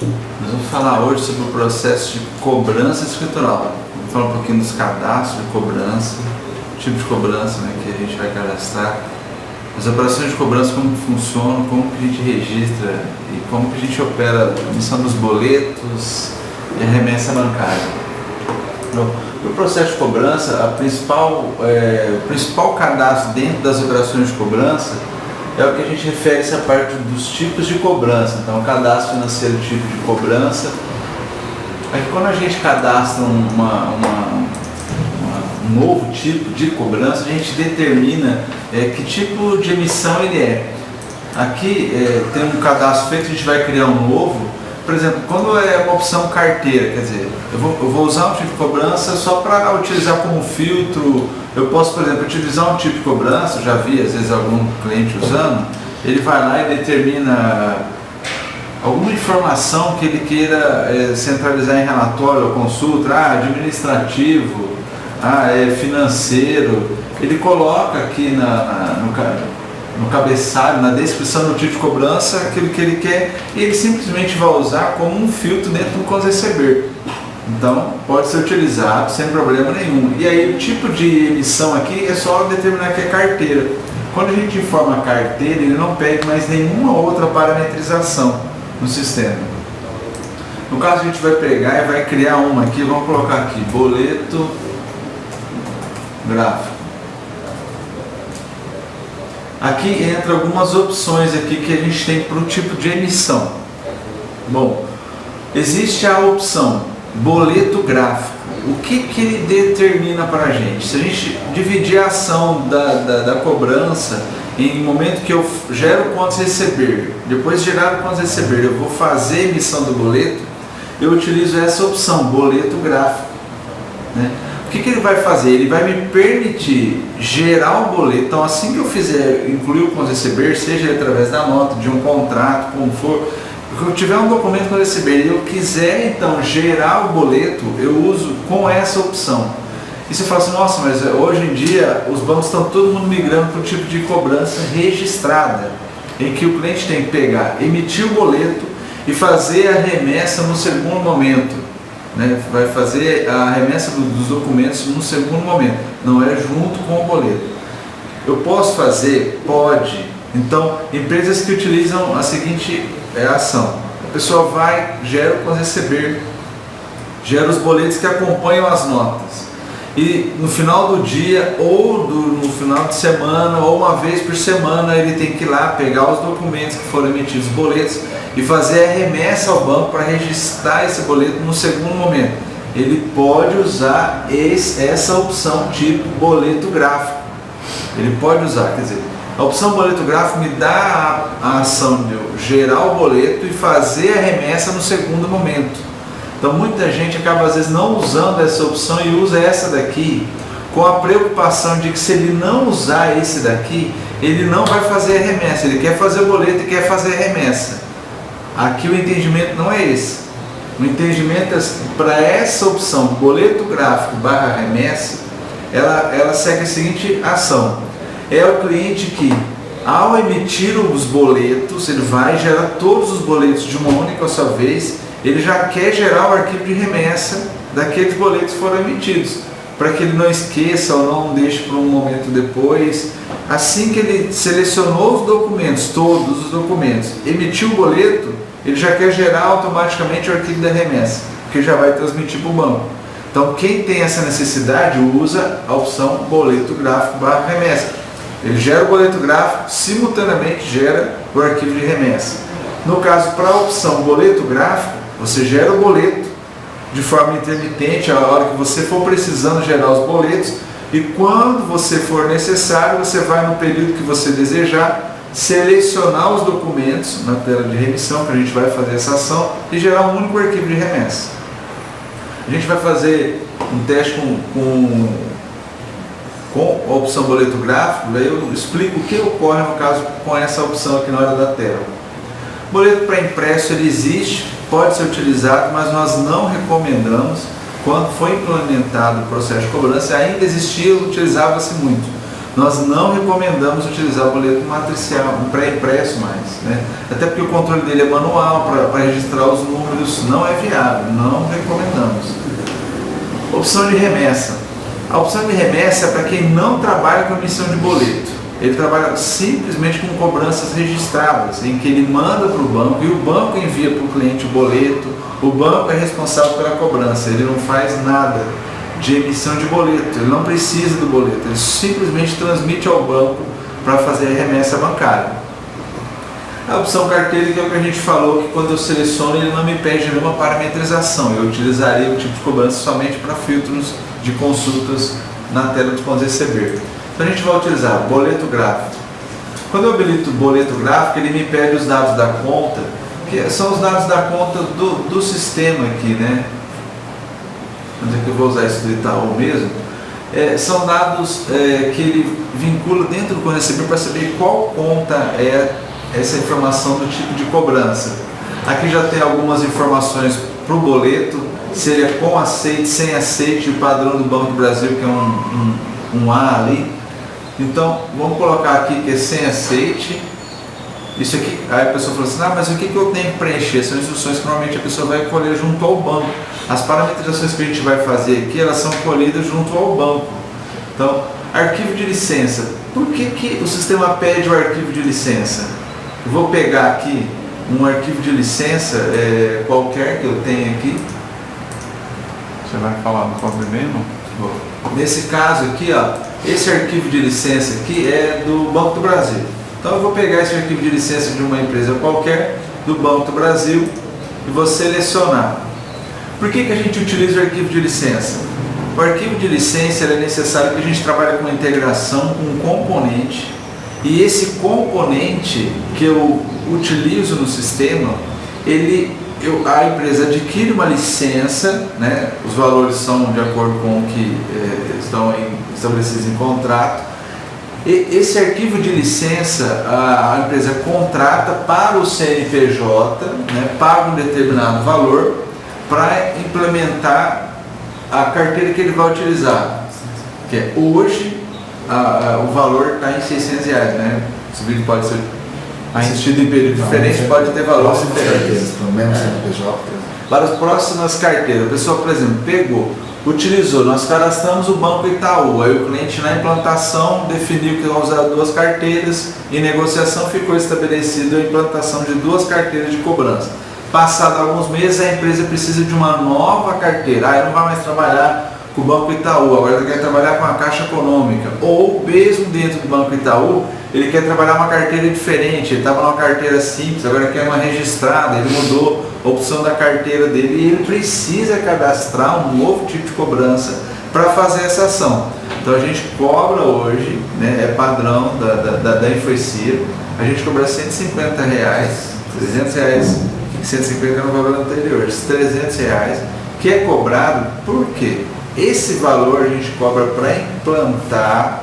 Nós vamos falar hoje sobre o processo de cobrança escritural. Vamos falar um pouquinho dos cadastros de cobrança, tipo de cobrança, né, que a gente vai cadastrar, as operações de cobrança, como que funcionam, como que a gente registra e como que a gente opera a emissão dos boletos e a remessa bancária. No processo de cobrança, o principal cadastro dentro das operações de cobrança é o que a gente refere a essa parte dos tipos de cobrança. Então, o cadastro financeiro, tipo de cobrança. Aí, quando a gente cadastra um novo tipo de cobrança, a gente determina que tipo de emissão ele é. Aqui tem um cadastro feito, a gente vai criar um novo. Por exemplo, quando é uma opção carteira, quer dizer, eu vou usar um tipo de cobrança só para utilizar como filtro. Eu posso, por exemplo, utilizar um tipo de cobrança, já vi às vezes algum cliente usando, ele vai lá e determina alguma informação que ele queira centralizar em relatório ou consulta, administrativo, financeiro. Ele coloca aqui no cabeçalho, na descrição do tipo de cobrança, aquilo que ele quer, e ele simplesmente vai usar como um filtro dentro do CONS-Receber. Então, pode ser utilizado sem problema nenhum. E aí, o tipo de emissão aqui é só determinar que é carteira. Quando a gente informa carteira, ele não pede mais nenhuma outra parametrização no sistema. No caso, a gente vai pegar e vai criar uma aqui, vamos colocar aqui, boleto gráfico. Aqui entra algumas opções aqui que a gente tem para o tipo de emissão. Bom, existe a opção boleto gráfico. O que ele determina para a gente? Se a gente dividir a ação da cobrança em momento que eu gero o CONS-Receber, depois de gerar o CONS-Receber, eu vou fazer a emissão do boleto, eu utilizo essa opção, boleto gráfico, né? O que ele vai fazer? Ele vai me permitir gerar o boleto. Então, assim que eu fizer, incluir o CONS-Receber, seja através da nota, de um contrato, como for, se eu tiver um documento para receber e eu quiser então gerar o boleto, eu uso com essa opção. E você fala assim, nossa, mas hoje em dia os bancos estão todo mundo migrando para o tipo de cobrança registrada, em que o cliente tem que pegar, emitir o boleto e fazer a remessa no segundo momento. Né? Vai fazer a remessa dos documentos no segundo momento, não é junto com o boleto. Eu posso fazer? Pode. Então, empresas que utilizam a seguinte ação: a pessoa vai, gera o CONS-Receber, gera os boletos que acompanham as notas, e no final do dia ou no final de semana ou uma vez por semana ele tem que ir lá pegar os documentos que foram emitidos, os boletos, e fazer a remessa ao banco para registrar esse boleto no segundo momento. Ele pode usar essa opção tipo boleto gráfico. Ele pode usar, quer dizer, a opção boleto gráfico me dá a ação de eu gerar o boleto e fazer a remessa no segundo momento. Então muita gente acaba às vezes não usando essa opção e usa essa daqui com a preocupação de que se ele não usar esse daqui, ele não vai fazer a remessa. Ele quer fazer o boleto e quer fazer a remessa. Aqui o entendimento não é esse. O entendimento é para essa opção boleto gráfico / remessa, ela segue a seguinte ação. É o cliente que, ao emitir os boletos, ele vai gerar todos os boletos de uma única só vez, ele já quer gerar o arquivo de remessa daqueles boletos que foram emitidos, para que ele não esqueça ou não deixe para um momento depois. Assim que ele selecionou os documentos, todos os documentos, emitiu o boleto, ele já quer gerar automaticamente o arquivo da remessa, porque já vai transmitir para o banco. Então, quem tem essa necessidade usa a opção boleto gráfico / remessa. Ele gera o boleto gráfico, simultaneamente gera o arquivo de remessa. No caso, para a opção boleto gráfico, você gera o boleto de forma intermitente, a hora que você for precisando gerar os boletos, e quando você for necessário, você vai no período que você desejar, selecionar os documentos na tela de remissão, que a gente vai fazer essa ação, e gerar um único arquivo de remessa. A gente vai fazer um teste com a opção boleto gráfico, daí eu explico o que ocorre no caso com essa opção aqui na hora da tela. Boleto para impresso ele existe, pode ser utilizado, mas nós não recomendamos. Quando foi implementado o processo de cobrança, ainda existia, utilizava-se muito. Nós não recomendamos utilizar o boleto matricial, um pré-impresso mais, né? Até porque o controle dele é manual, para registrar os números não é viável, não recomendamos. Opção de remessa. A opção de remessa é para quem não trabalha com emissão de boleto. Ele trabalha simplesmente com cobranças registradas, em que ele manda para o banco e o banco envia para o cliente o boleto, o banco é responsável pela cobrança, ele não faz nada de emissão de boleto, ele não precisa do boleto, ele simplesmente transmite ao banco para fazer a remessa bancária. A opção carteira, que é o que a gente falou, que quando eu seleciono ele não me pede nenhuma parametrização, eu utilizaria o tipo de cobrança somente para filtros de consultas na tela de pontos receber. Então a gente vai utilizar boleto gráfico. Quando eu habilito o boleto gráfico, ele me pede os dados da conta, que são os dados da conta do sistema aqui, né? Mas aqui eu vou usar isso do Itaú mesmo. São dados que ele vincula dentro do ponto receber para saber qual conta é essa informação do tipo de cobrança. Aqui já tem algumas informações para o boleto, se ele é com aceite, sem aceite, o padrão do Banco do Brasil, que é um A ali. Então, vamos colocar aqui que é sem aceite. Isso aqui, aí a pessoa fala assim, mas o que eu tenho que preencher? São instruções que normalmente a pessoa vai colher junto ao banco. As parametrizações que a gente vai fazer aqui, elas são colhidas junto ao banco. Então, arquivo de licença. Por que o sistema pede o arquivo de licença? Eu vou pegar aqui um arquivo de licença qualquer que eu tenha aqui. Você vai falar do problema? Nesse caso aqui, esse arquivo de licença aqui é do Banco do Brasil. Então eu vou pegar esse arquivo de licença de uma empresa qualquer, do Banco do Brasil, e vou selecionar. Por que a gente utiliza o arquivo de licença? O arquivo de licença é necessário que a gente trabalhe com integração com um componente, e esse componente que eu utilizo no sistema, a empresa adquire uma licença, né? Os valores são de acordo com o que estão estabelecidos em contrato. E esse arquivo de licença a empresa contrata para o CNPJ, né? Paga um determinado valor para implementar a carteira que ele vai utilizar. Que é hoje o valor está em R$600, né? Esse vídeo pode ser assistido em período diferente, pode ter valores diferentes. Para as próximas carteiras, a pessoa, por exemplo, utilizou, nós cadastramos o Banco Itaú, aí o cliente na implantação definiu que vai usar 2 carteiras, em negociação ficou estabelecida a implantação de 2 carteiras de cobrança. Passado alguns meses, a empresa precisa de uma nova carteira, aí não vai mais trabalhar com o Banco Itaú, agora ele quer trabalhar com a Caixa Econômica, ou mesmo dentro do Banco Itaú, ele quer trabalhar uma carteira diferente, ele estava numa carteira simples, agora quer uma registrada, ele mudou a opção da carteira dele e ele precisa cadastrar um novo tipo de cobrança para fazer essa ação. Então a gente cobra hoje, né, é padrão da Infocir, a gente cobra R$150, R$300, 150 no valor anterior, R$300, que é cobrado por quê? Esse valor a gente cobra para implantar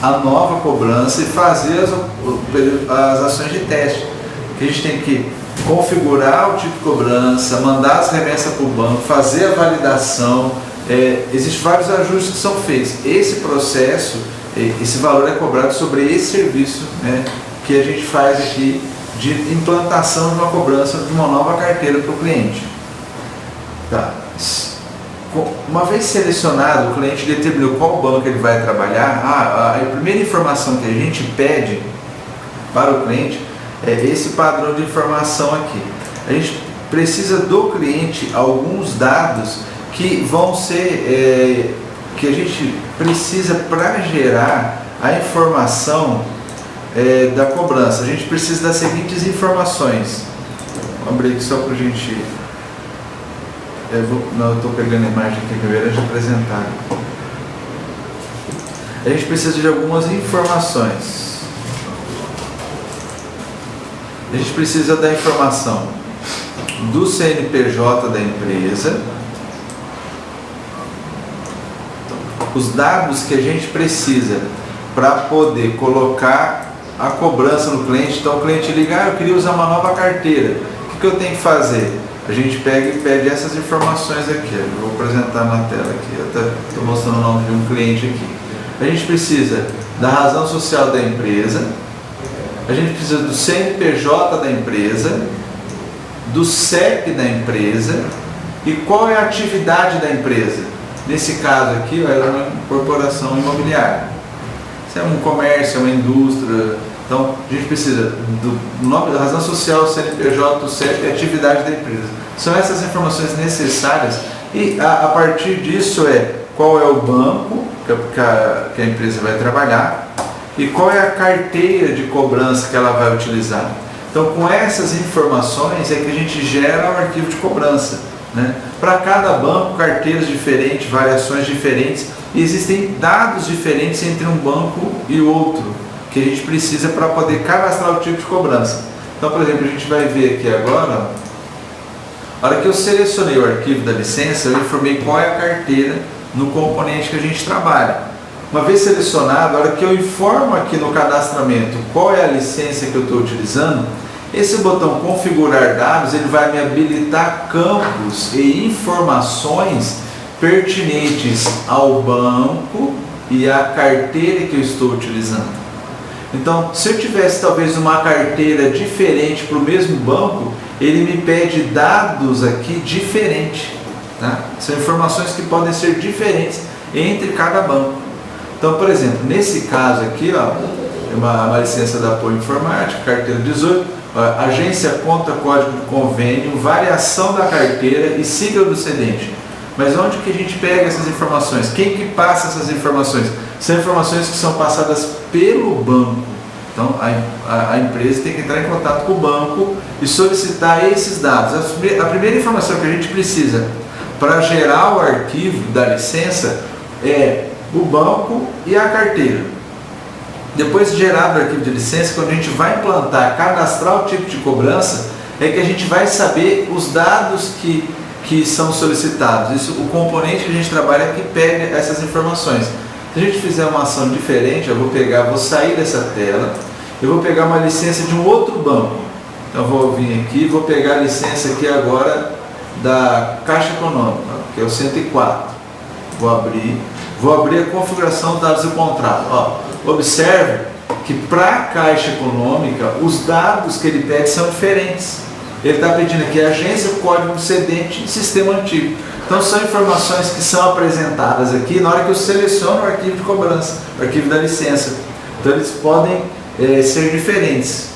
a nova cobrança e fazer as ações de teste. Que a gente tem que configurar o tipo de cobrança, mandar as remessas para o banco, fazer a validação. Existem vários ajustes que são feitos. Esse processo, esse valor é cobrado sobre esse serviço, né, que a gente faz aqui de implantação de uma cobrança de uma nova carteira para o cliente. Tá. Uma vez selecionado, o cliente determinou qual banco ele vai trabalhar, a primeira informação que a gente pede para o cliente é esse padrão de informação aqui. A gente precisa do cliente alguns dados que vão ser, que a gente precisa para gerar a informação da cobrança. A gente precisa das seguintes informações. Vou abrir aqui só para a gente... eu estou pegando a imagem aqui primeiro de apresentar. A gente precisa de algumas informações. A gente precisa da informação do CNPJ da empresa, os dados que a gente precisa para poder colocar a cobrança no cliente. Então o cliente liga, eu queria usar uma nova carteira, o que eu tenho que fazer? A gente pega e pede essas informações aqui. Eu vou apresentar na tela aqui. Eu estou mostrando o nome de um cliente aqui. A gente precisa da razão social da empresa, a gente precisa do CNPJ da empresa, do CEP da empresa e qual é a atividade da empresa. Nesse caso aqui, ela é uma corporação imobiliária. Se é um comércio, é uma indústria, então a gente precisa do nome, da razão social, CNPJ, o CEP e a atividade da empresa. São essas informações necessárias e a partir disso qual é o banco que a empresa vai trabalhar e qual é a carteira de cobrança que ela vai utilizar. Então, com essas informações é que a gente gera um arquivo de cobrança, né? Para cada banco, carteiras diferentes, variações diferentes, e existem dados diferentes entre um banco e outro, que a gente precisa para poder cadastrar o tipo de cobrança. Então, por exemplo, a gente vai ver aqui agora, a hora que eu selecionei o arquivo da licença, eu informei qual é a carteira no componente que a gente trabalha. Uma vez selecionado, a hora que eu informo aqui no cadastramento qual é a licença que eu estou utilizando, esse botão configurar dados, ele vai me habilitar campos e informações pertinentes ao banco e à carteira que eu estou utilizando. Então, se eu tivesse talvez uma carteira diferente para o mesmo banco, ele me pede dados aqui diferentes, tá? São informações que podem ser diferentes entre cada banco. Então, por exemplo, nesse caso aqui, ó, uma licença da apoio informática, carteira 18, ó, agência, conta, código de convênio, variação da carteira e sigla do cedente. Mas onde que a gente pega essas informações? Quem que passa essas informações? São informações que são passadas pelo banco. Então, a empresa tem que entrar em contato com o banco e solicitar esses dados. A primeira informação que a gente precisa para gerar o arquivo da licença é o banco e a carteira. Depois de gerado o arquivo de licença, quando a gente vai implantar, cadastrar o tipo de cobrança, é que a gente vai saber os dados que são solicitados. Isso, o componente que a gente trabalha é que pega essas informações. Se a gente fizer uma ação diferente, eu vou sair dessa tela, eu vou pegar uma licença de um outro banco. Então eu vou vir aqui, vou pegar a licença aqui agora da Caixa Econômica, que é o 104. Vou abrir a configuração dos dados do contrato. Ó, observe que para a Caixa Econômica, os dados que ele pede são diferentes. Ele está pedindo aqui agência, código do cedente e sistema antigo. Então são informações que são apresentadas aqui na hora que eu seleciono o arquivo de cobrança, o arquivo da licença. Então eles podem ser diferentes.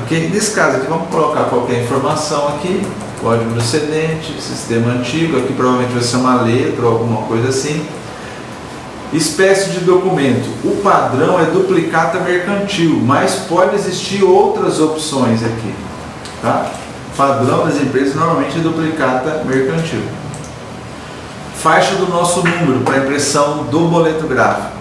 Ok? Nesse caso aqui, vamos colocar qualquer informação aqui, código do cedente, sistema antigo, aqui provavelmente vai ser uma letra ou alguma coisa assim. Espécie de documento. O padrão é duplicata mercantil, mas pode existir outras opções aqui. Tá? Padrão das empresas normalmente é duplicata mercantil. Faixa do nosso número para impressão do boleto gráfico.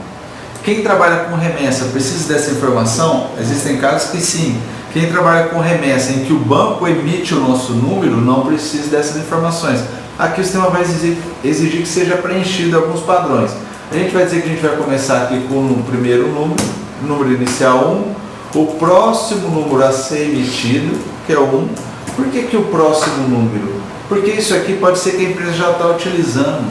Quem trabalha com remessa precisa dessa informação? Existem casos que sim. Quem trabalha com remessa em que o banco emite o nosso número não precisa dessas informações. Aqui o sistema vai exigir que seja preenchido alguns padrões. A gente vai dizer que a gente vai começar aqui com o primeiro número inicial 1, o próximo número a ser emitido, que é o 1. Por que o próximo número? Porque isso aqui pode ser que a empresa já está utilizando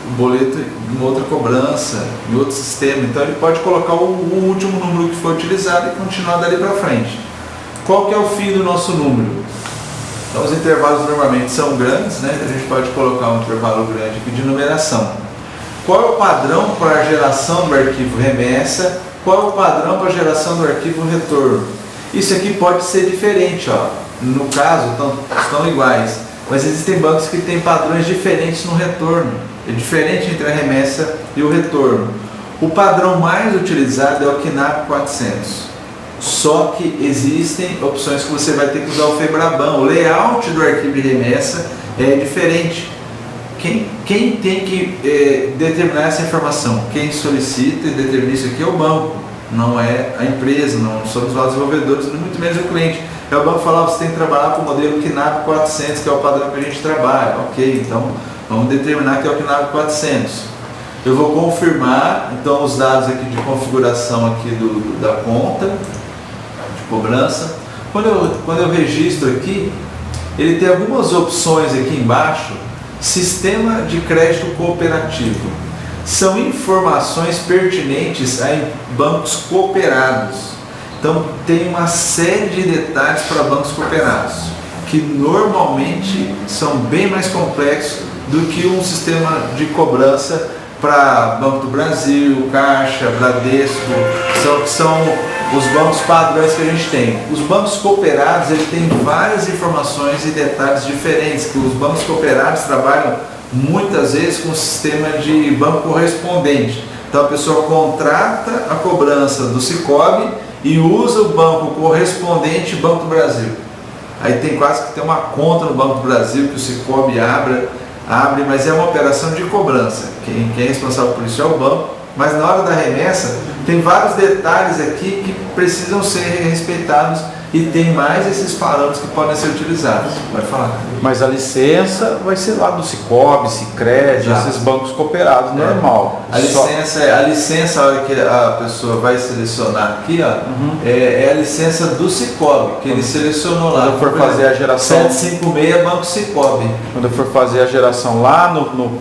o boleto em outra cobrança, em outro sistema, então ele pode colocar o último número que foi utilizado e continuar dali para frente. Qual que é o fim do nosso número? Então os intervalos normalmente são grandes, né? A gente pode colocar um intervalo grande aqui de numeração. Qual é o padrão para a geração do arquivo remessa? Qual é o padrão para a geração do arquivo retorno? Isso aqui pode ser diferente, ó. No caso, estão iguais, mas existem bancos que têm padrões diferentes no retorno. É diferente entre a remessa e o retorno. O padrão mais utilizado é o KNAP 400. Só que existem opções que você vai ter que usar o FEBRABAN. O layout do arquivo de remessa é diferente. Quem tem que determinar essa informação? Quem solicita e determina isso aqui é o banco, não é a empresa, não somos nós desenvolvedores, muito menos o cliente. É o banco falar, você tem que trabalhar com o modelo KNAP 400, que é o padrão que a gente trabalha. Ok, então vamos determinar que é o KNAP 400. Eu vou confirmar então os dados aqui de configuração aqui da conta de cobrança. Quando eu registro aqui, ele tem algumas opções aqui embaixo. Sistema de crédito cooperativo. são informações pertinentes a bancos cooperados. Então tem uma série de detalhes para bancos cooperados, que normalmente são bem mais complexos do que um sistema de cobrança para Banco do Brasil, Caixa, Bradesco, são os bancos padrões que a gente tem. Os bancos cooperados ele tem várias informações e detalhes diferentes, que os bancos cooperados trabalham muitas vezes com um sistema de banco correspondente. Então a pessoa contrata a cobrança do Sicoob e usa o banco correspondente Banco do Brasil. Aí tem quase que ter uma conta no Banco do Brasil que o Sicoob abre, mas é uma operação de cobrança. Quem é responsável por isso é o banco, mas na hora da remessa tem vários detalhes aqui que precisam ser respeitados e tem mais esses parâmetros que podem ser utilizados. Pode falar. Mas a licença vai ser lá do Sicoob, Sicredi, esses bancos cooperados, normal. A licença, a hora que a pessoa vai selecionar aqui, ó, é a licença do Sicoob, que ele selecionou lá. Quando eu for fazer a geração 756 Banco Sicoob. Quando eu for fazer a geração lá no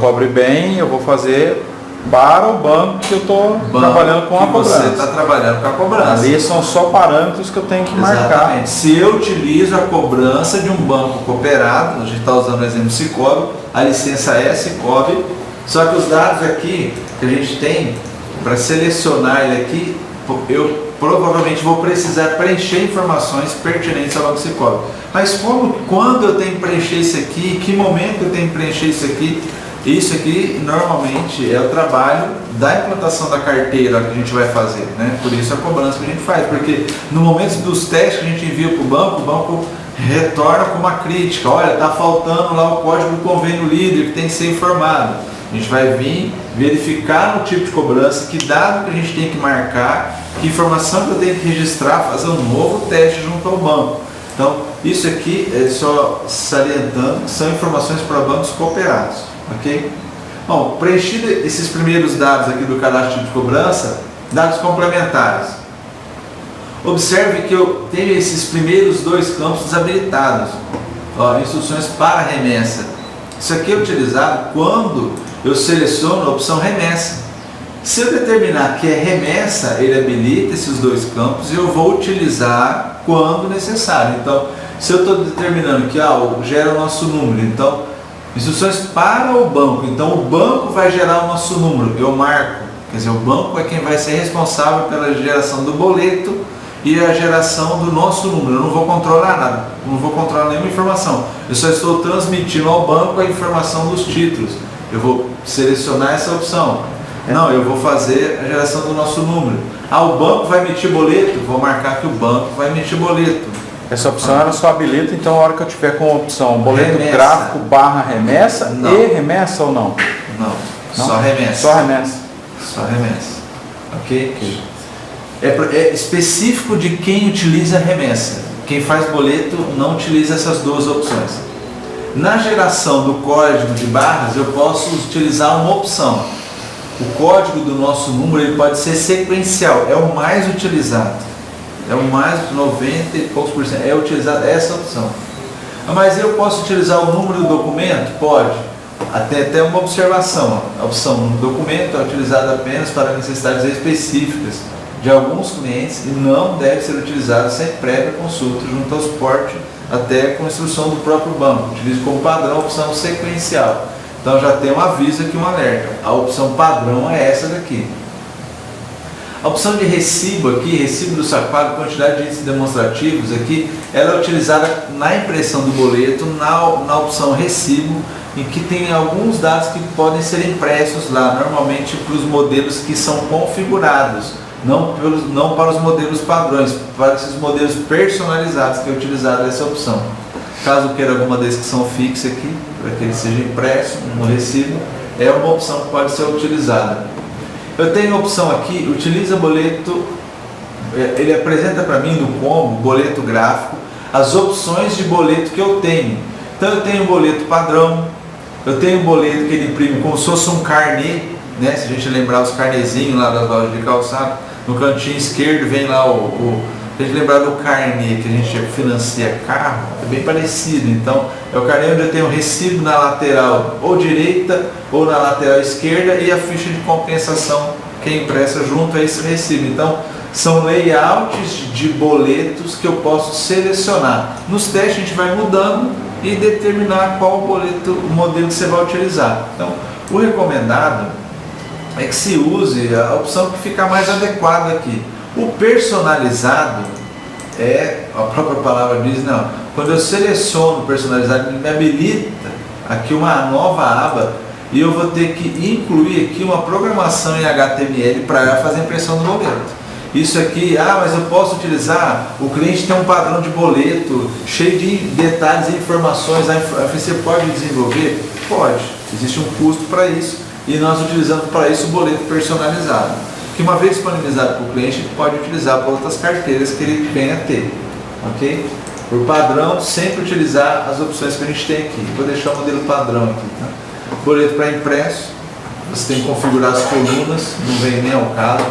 Cobre Bem, eu vou fazer para o banco que eu estou trabalhando com a cobrança. Você está trabalhando com a cobrança. Ali são só parâmetros que eu tenho que marcar. Exatamente. Se eu utilizo a cobrança de um banco cooperado, a gente está usando o exemplo Sicoob, a licença é Sicoob, só que os dados aqui que a gente tem, para selecionar ele aqui, eu provavelmente vou precisar preencher informações pertinentes ao Banco Sicoob. Mas quando eu tenho que preencher isso aqui, em que momento eu tenho que preencher isso aqui? Isso aqui normalmente é o trabalho da implantação da carteira que a gente vai fazer, né? Por isso a cobrança que a gente faz, porque no momento dos testes que a gente envia para o banco retorna com uma crítica: olha, está faltando lá o código do convênio líder que tem que ser informado. A gente vai vir verificar no tipo de cobrança, que dado que a gente tem que marcar, que informação que eu tenho que registrar, fazer um novo teste junto ao banco. Então, isso aqui é só salientando, são informações para bancos cooperados. Ok? Bom, preenchido esses primeiros dados aqui do cadastro de cobrança, dados complementares. Observe que eu tenho esses primeiros dois campos desabilitados. Ó, instruções para remessa. Isso aqui é utilizado quando eu seleciono a opção remessa. Se eu determinar que é remessa, ele habilita esses dois campos e eu vou utilizar quando necessário. Então, se eu estou determinando que gera o nosso número, então instruções para o banco. Então o banco vai gerar o nosso número, eu marco. Quer dizer, o banco é quem vai ser responsável pela geração do boleto e a geração do nosso número. Eu não vou controlar nada, não vou controlar nenhuma informação. Eu só estou transmitindo ao banco a informação dos títulos. Eu vou selecionar essa opção. Não, eu vou fazer a geração do nosso número. O banco vai emitir boleto? Vou marcar que o banco vai emitir boleto. Essa opção ela só habilita, então, a hora que eu tiver com a opção boleto remessa. gráfico / remessa, Não. E remessa ou não? Não, só remessa. Só remessa. Só remessa. Ok? É específico de quem utiliza remessa. Quem faz boleto não utiliza essas duas opções. Na geração do código de barras, eu posso utilizar uma opção. O código do nosso número ele pode ser sequencial, é o mais utilizado. É o mais, 90 e poucos % é utilizada essa opção. Mas eu posso utilizar o número do documento? Pode. Até uma observação. A opção do documento é utilizada apenas para necessidades específicas de alguns clientes e não deve ser utilizada sem prévia consulta junto ao suporte, até com instrução do próprio banco. Utilize como padrão a opção sequencial. Então já tem um aviso aqui, um alerta. A opção padrão é essa daqui. A opção de recibo aqui, recibo do sapato, quantidade de índices demonstrativos aqui, ela é utilizada na impressão do boleto, na opção recibo, em que tem alguns dados que podem ser impressos lá, normalmente para os modelos que são configurados, não para os modelos padrões, para esses modelos personalizados que é utilizada essa opção. Caso queira alguma descrição fixa aqui, para que ele seja impresso no recibo, é uma opção que pode ser utilizada. Eu tenho a opção aqui, utiliza boleto, ele apresenta para mim no combo, boleto gráfico, as opções de boleto que eu tenho. Então eu tenho boleto padrão, eu tenho boleto que ele imprime como se fosse um carnê, né? Se a gente lembrar os carnezinhos lá das lojas de calçado, no cantinho esquerdo vem lá o a gente lembrar do carnê que a gente financia carro, é bem parecido. Então, é o carnê onde eu tenho o recibo na lateral ou direita ou na lateral esquerda e a ficha de compensação que é impressa junto a esse recibo. Então, são layouts de boletos que eu posso selecionar. Nos testes a gente vai mudando e determinar qual boleto, o modelo que você vai utilizar. Então, o recomendado é que se use a opção que fica mais adequada aqui. O personalizado a própria palavra diz, não, quando eu seleciono personalizado, ele me habilita aqui uma nova aba e eu vou ter que incluir aqui uma programação em HTML para fazer a impressão do boleto. Isso aqui, mas eu posso utilizar, o cliente tem um padrão de boleto cheio de detalhes e informações, você pode desenvolver? Pode, existe um custo para isso e nós utilizamos para isso o boleto personalizado, que uma vez disponibilizado para o cliente, ele pode utilizar para outras carteiras que ele venha a ter, ok? Por padrão, sempre utilizar as opções que a gente tem aqui. Vou deixar o modelo padrão aqui, tá? Boleto para impresso, você tem que configurar as colunas, não vem nem ao caso.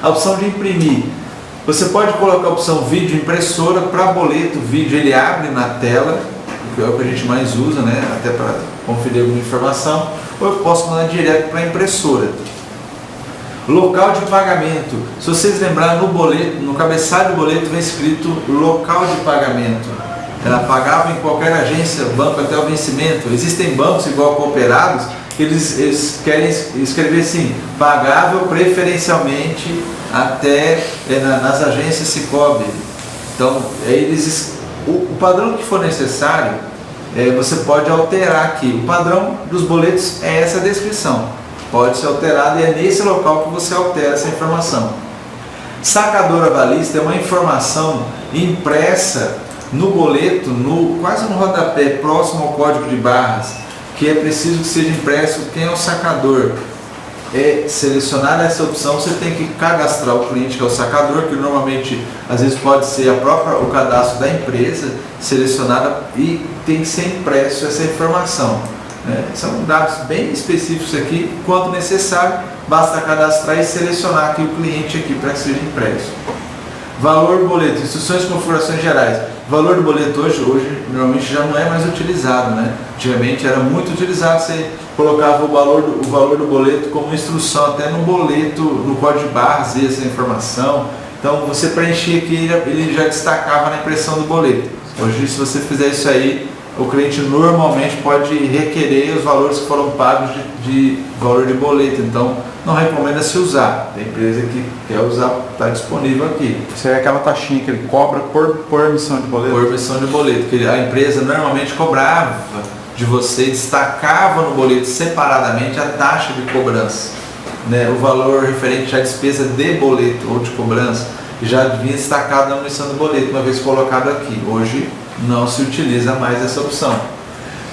A opção de imprimir, você pode colocar a opção vídeo impressora. Para boleto, vídeo ele abre na tela, que é o que a gente mais usa, né? Até para conferir alguma informação, ou eu posso mandar direto para a impressora. Local de pagamento, se vocês lembrarem, no boleto, no cabeçalho do boleto vem escrito local de pagamento. Ela pagava em qualquer agência, banco até o vencimento. Existem bancos igual cooperados que eles querem escrever assim, pagável preferencialmente até nas agências Sicoob. Então, o padrão que for necessário, você pode alterar aqui. O padrão dos boletos é essa descrição. Pode ser alterado e é nesse local que você altera essa informação. Sacador avalista é uma informação impressa no boleto, quase no rodapé, próximo ao código de barras, que é preciso que seja impresso quem é o sacador. Selecionar essa opção, você tem que cadastrar o cliente que é o sacador, que normalmente às vezes pode ser o cadastro da empresa, selecionada, e tem que ser impresso essa informação. São dados bem específicos aqui, quando necessário, basta cadastrar e selecionar aqui o cliente aqui para que seja impresso. Valor do boleto, instruções e configurações gerais. O valor do boleto hoje normalmente já não é mais utilizado, né? Antigamente era muito utilizado, você colocava o valor do boleto como instrução, até no boleto, no código de barras, essa informação. Então você preenchia aqui, ele já destacava na impressão do boleto. Hoje, se você fizer isso aí, o cliente normalmente pode requerer os valores que foram pagos de valor de boleto, então não recomenda-se usar. Tem empresa que quer usar, está disponível aqui. Isso é aquela taxinha que ele cobra por emissão de boleto? Por emissão de boleto, que a empresa normalmente cobrava de você, destacava no boleto separadamente a taxa de cobrança, né? O valor referente à despesa de boleto ou de cobrança já vinha destacado na emissão do boleto, uma vez colocado aqui. Hoje não se utiliza mais essa opção.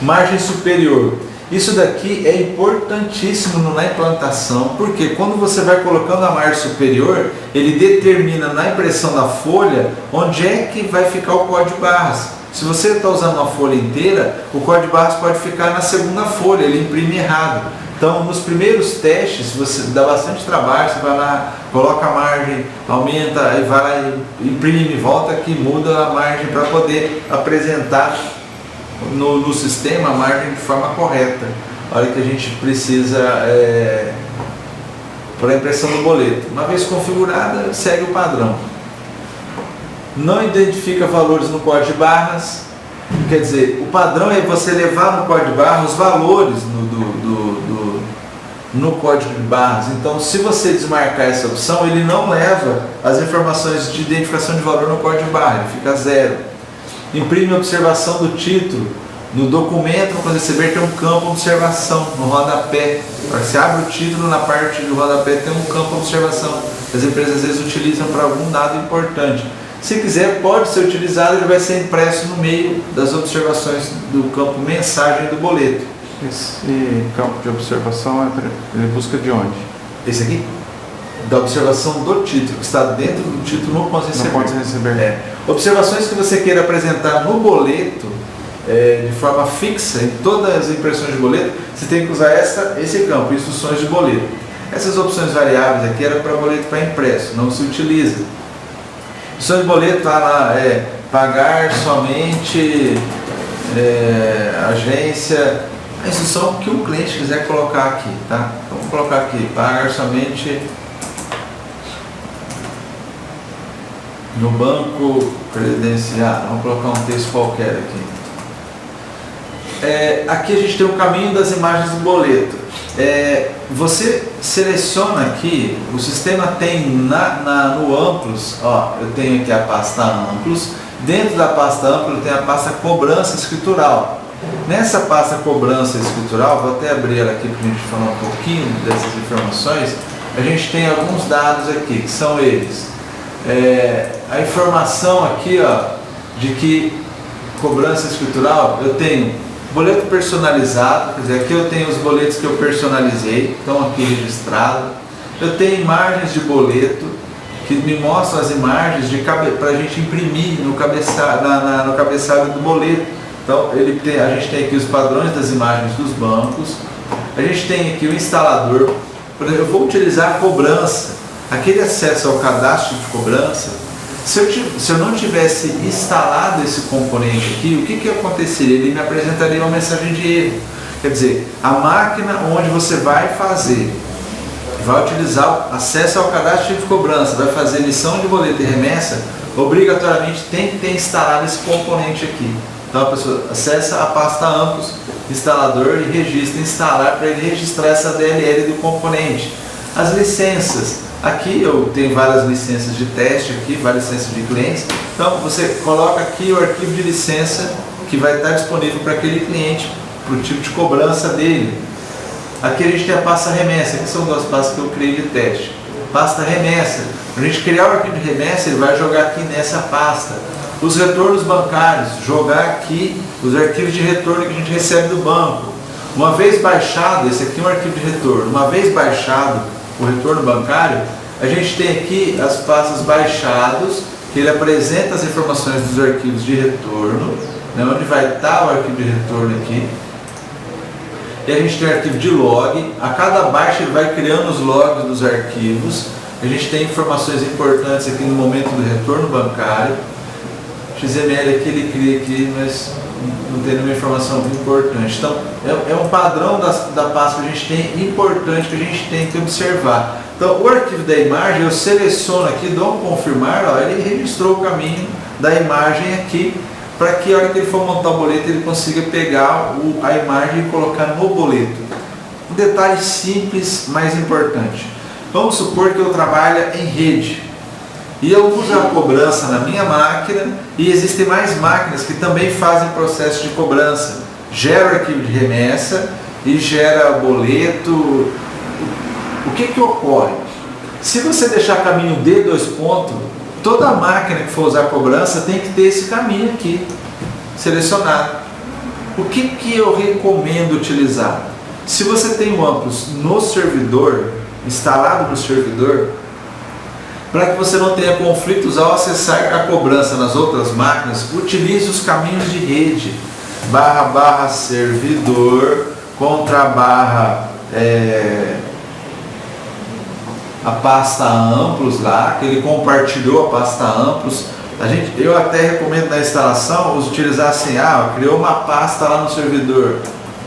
Margem superior. Isso daqui é importantíssimo na implantação, porque quando você vai colocando a margem superior, ele determina na impressão da folha onde é que vai ficar o código de barras. Se você está usando uma folha inteira, o código de barras pode ficar na segunda folha, ele imprime errado. Então, nos primeiros testes, você dá bastante trabalho, você vai lá, coloca a margem, aumenta, aí vai lá, imprime, volta aqui, muda a margem para poder apresentar no sistema a margem de forma correta. A hora que a gente precisa para a impressão do boleto. Uma vez configurada, segue o padrão. Não identifica valores no código de barras, quer dizer, o padrão é você levar no código de barras os valores no código de barras. Então, se você desmarcar essa opção, ele não leva as informações de identificação de valor no código de barra, ele fica zero. Imprime a observação do título. No documento, para receber, tem um campo observação no rodapé. Você abre o título, na parte do rodapé tem um campo observação. As empresas às vezes utilizam para algum dado importante. Se quiser, pode ser utilizado, ele vai ser impresso no meio das observações do campo mensagem do boleto. Esse campo de observação, ele busca de onde? Esse aqui? Da observação do título, que está dentro do título no ponto de receber. No ponto de receber. Observações que você queira apresentar no boleto, de forma fixa, em todas as impressões de boleto, você tem que usar esse campo, instruções de boleto. Essas opções variáveis aqui eram para boleto para impresso, não se utiliza. Instrução de boleto está lá, pagar somente agência, a instrução que o cliente quiser colocar aqui, tá? Então, vamos colocar aqui, pagar somente no banco credenciado. Vamos colocar um texto qualquer aqui. Aqui a gente tem o caminho das imagens do boleto. Você seleciona aqui, o sistema tem no Amplos, ó, eu tenho aqui a pasta Amplos. Dentro da pasta Amplos eu tenho a pasta Cobrança Escritural. Nessa pasta Cobrança Escritural, vou até abrir ela aqui para a gente falar um pouquinho dessas informações. A gente tem alguns dados aqui, que são eles. A informação aqui, ó, de que cobrança escritural, eu tenho boleto personalizado, quer dizer, aqui eu tenho os boletos que eu personalizei, estão aqui registrados. Eu tenho imagens de boleto, que me mostram as imagens para a gente imprimir no cabeçalho do boleto. Então, a gente tem aqui os padrões das imagens dos bancos. A gente tem aqui o instalador. Por exemplo, eu vou utilizar a cobrança, aquele acesso ao cadastro de cobrança. Se eu não tivesse instalado esse componente aqui, o que aconteceria? Ele me apresentaria uma mensagem de erro. Quer dizer, a máquina onde você vai utilizar o acesso ao cadastro de cobrança, vai fazer emissão de boleto e remessa, obrigatoriamente tem que ter instalado esse componente aqui. Então a pessoa acessa a pasta Amplos, instalador, e registra instalar para ele registrar essa DLL do componente. As licenças, aqui eu tenho várias licenças de teste, aqui, várias licenças de clientes. Então você coloca aqui o arquivo de licença que vai estar disponível para aquele cliente, para o tipo de cobrança dele. Aqui a gente tem a pasta remessa, que são duas pastas que eu criei de teste. Pasta remessa, para a gente criar o arquivo de remessa, ele vai jogar aqui nessa pasta. Os retornos bancários, jogar aqui os arquivos de retorno que a gente recebe do banco. Uma vez baixado, esse aqui é um arquivo de retorno, uma vez baixado o retorno bancário, a gente tem aqui as pastas baixados, que ele apresenta as informações dos arquivos de retorno, né, onde vai estar o arquivo de retorno aqui. E a gente tem o arquivo de log, a cada baixa ele vai criando os logs dos arquivos. A gente tem informações importantes aqui no momento do retorno bancário. XML aqui ele cria aqui, mas não tem nenhuma informação importante. Então, é um padrão da pasta que a gente tem, importante, que a gente tem que observar. Então, o arquivo da imagem, eu seleciono aqui, dou um confirmar, ó, ele registrou o caminho da imagem aqui, para que a hora que ele for montar o boleto, ele consiga pegar a imagem e colocar no boleto. Um detalhe simples, mas importante. Vamos supor que eu trabalho em rede. E eu uso a cobrança na minha máquina, e existem mais máquinas que também fazem processo de cobrança. Gera arquivo de remessa e gera boleto. O que ocorre? Se você deixar caminho D, toda máquina que for usar cobrança tem que ter esse caminho aqui, selecionado. O que eu recomendo utilizar? Se você tem o Amplos no servidor, instalado no servidor, para que você não tenha conflitos ao acessar a cobrança nas outras máquinas, utilize os caminhos de rede, // servidor, // a pasta Amplos lá, que ele compartilhou a pasta Amplos. Eu até recomendo na instalação utilizar assim, criou uma pasta lá no servidor,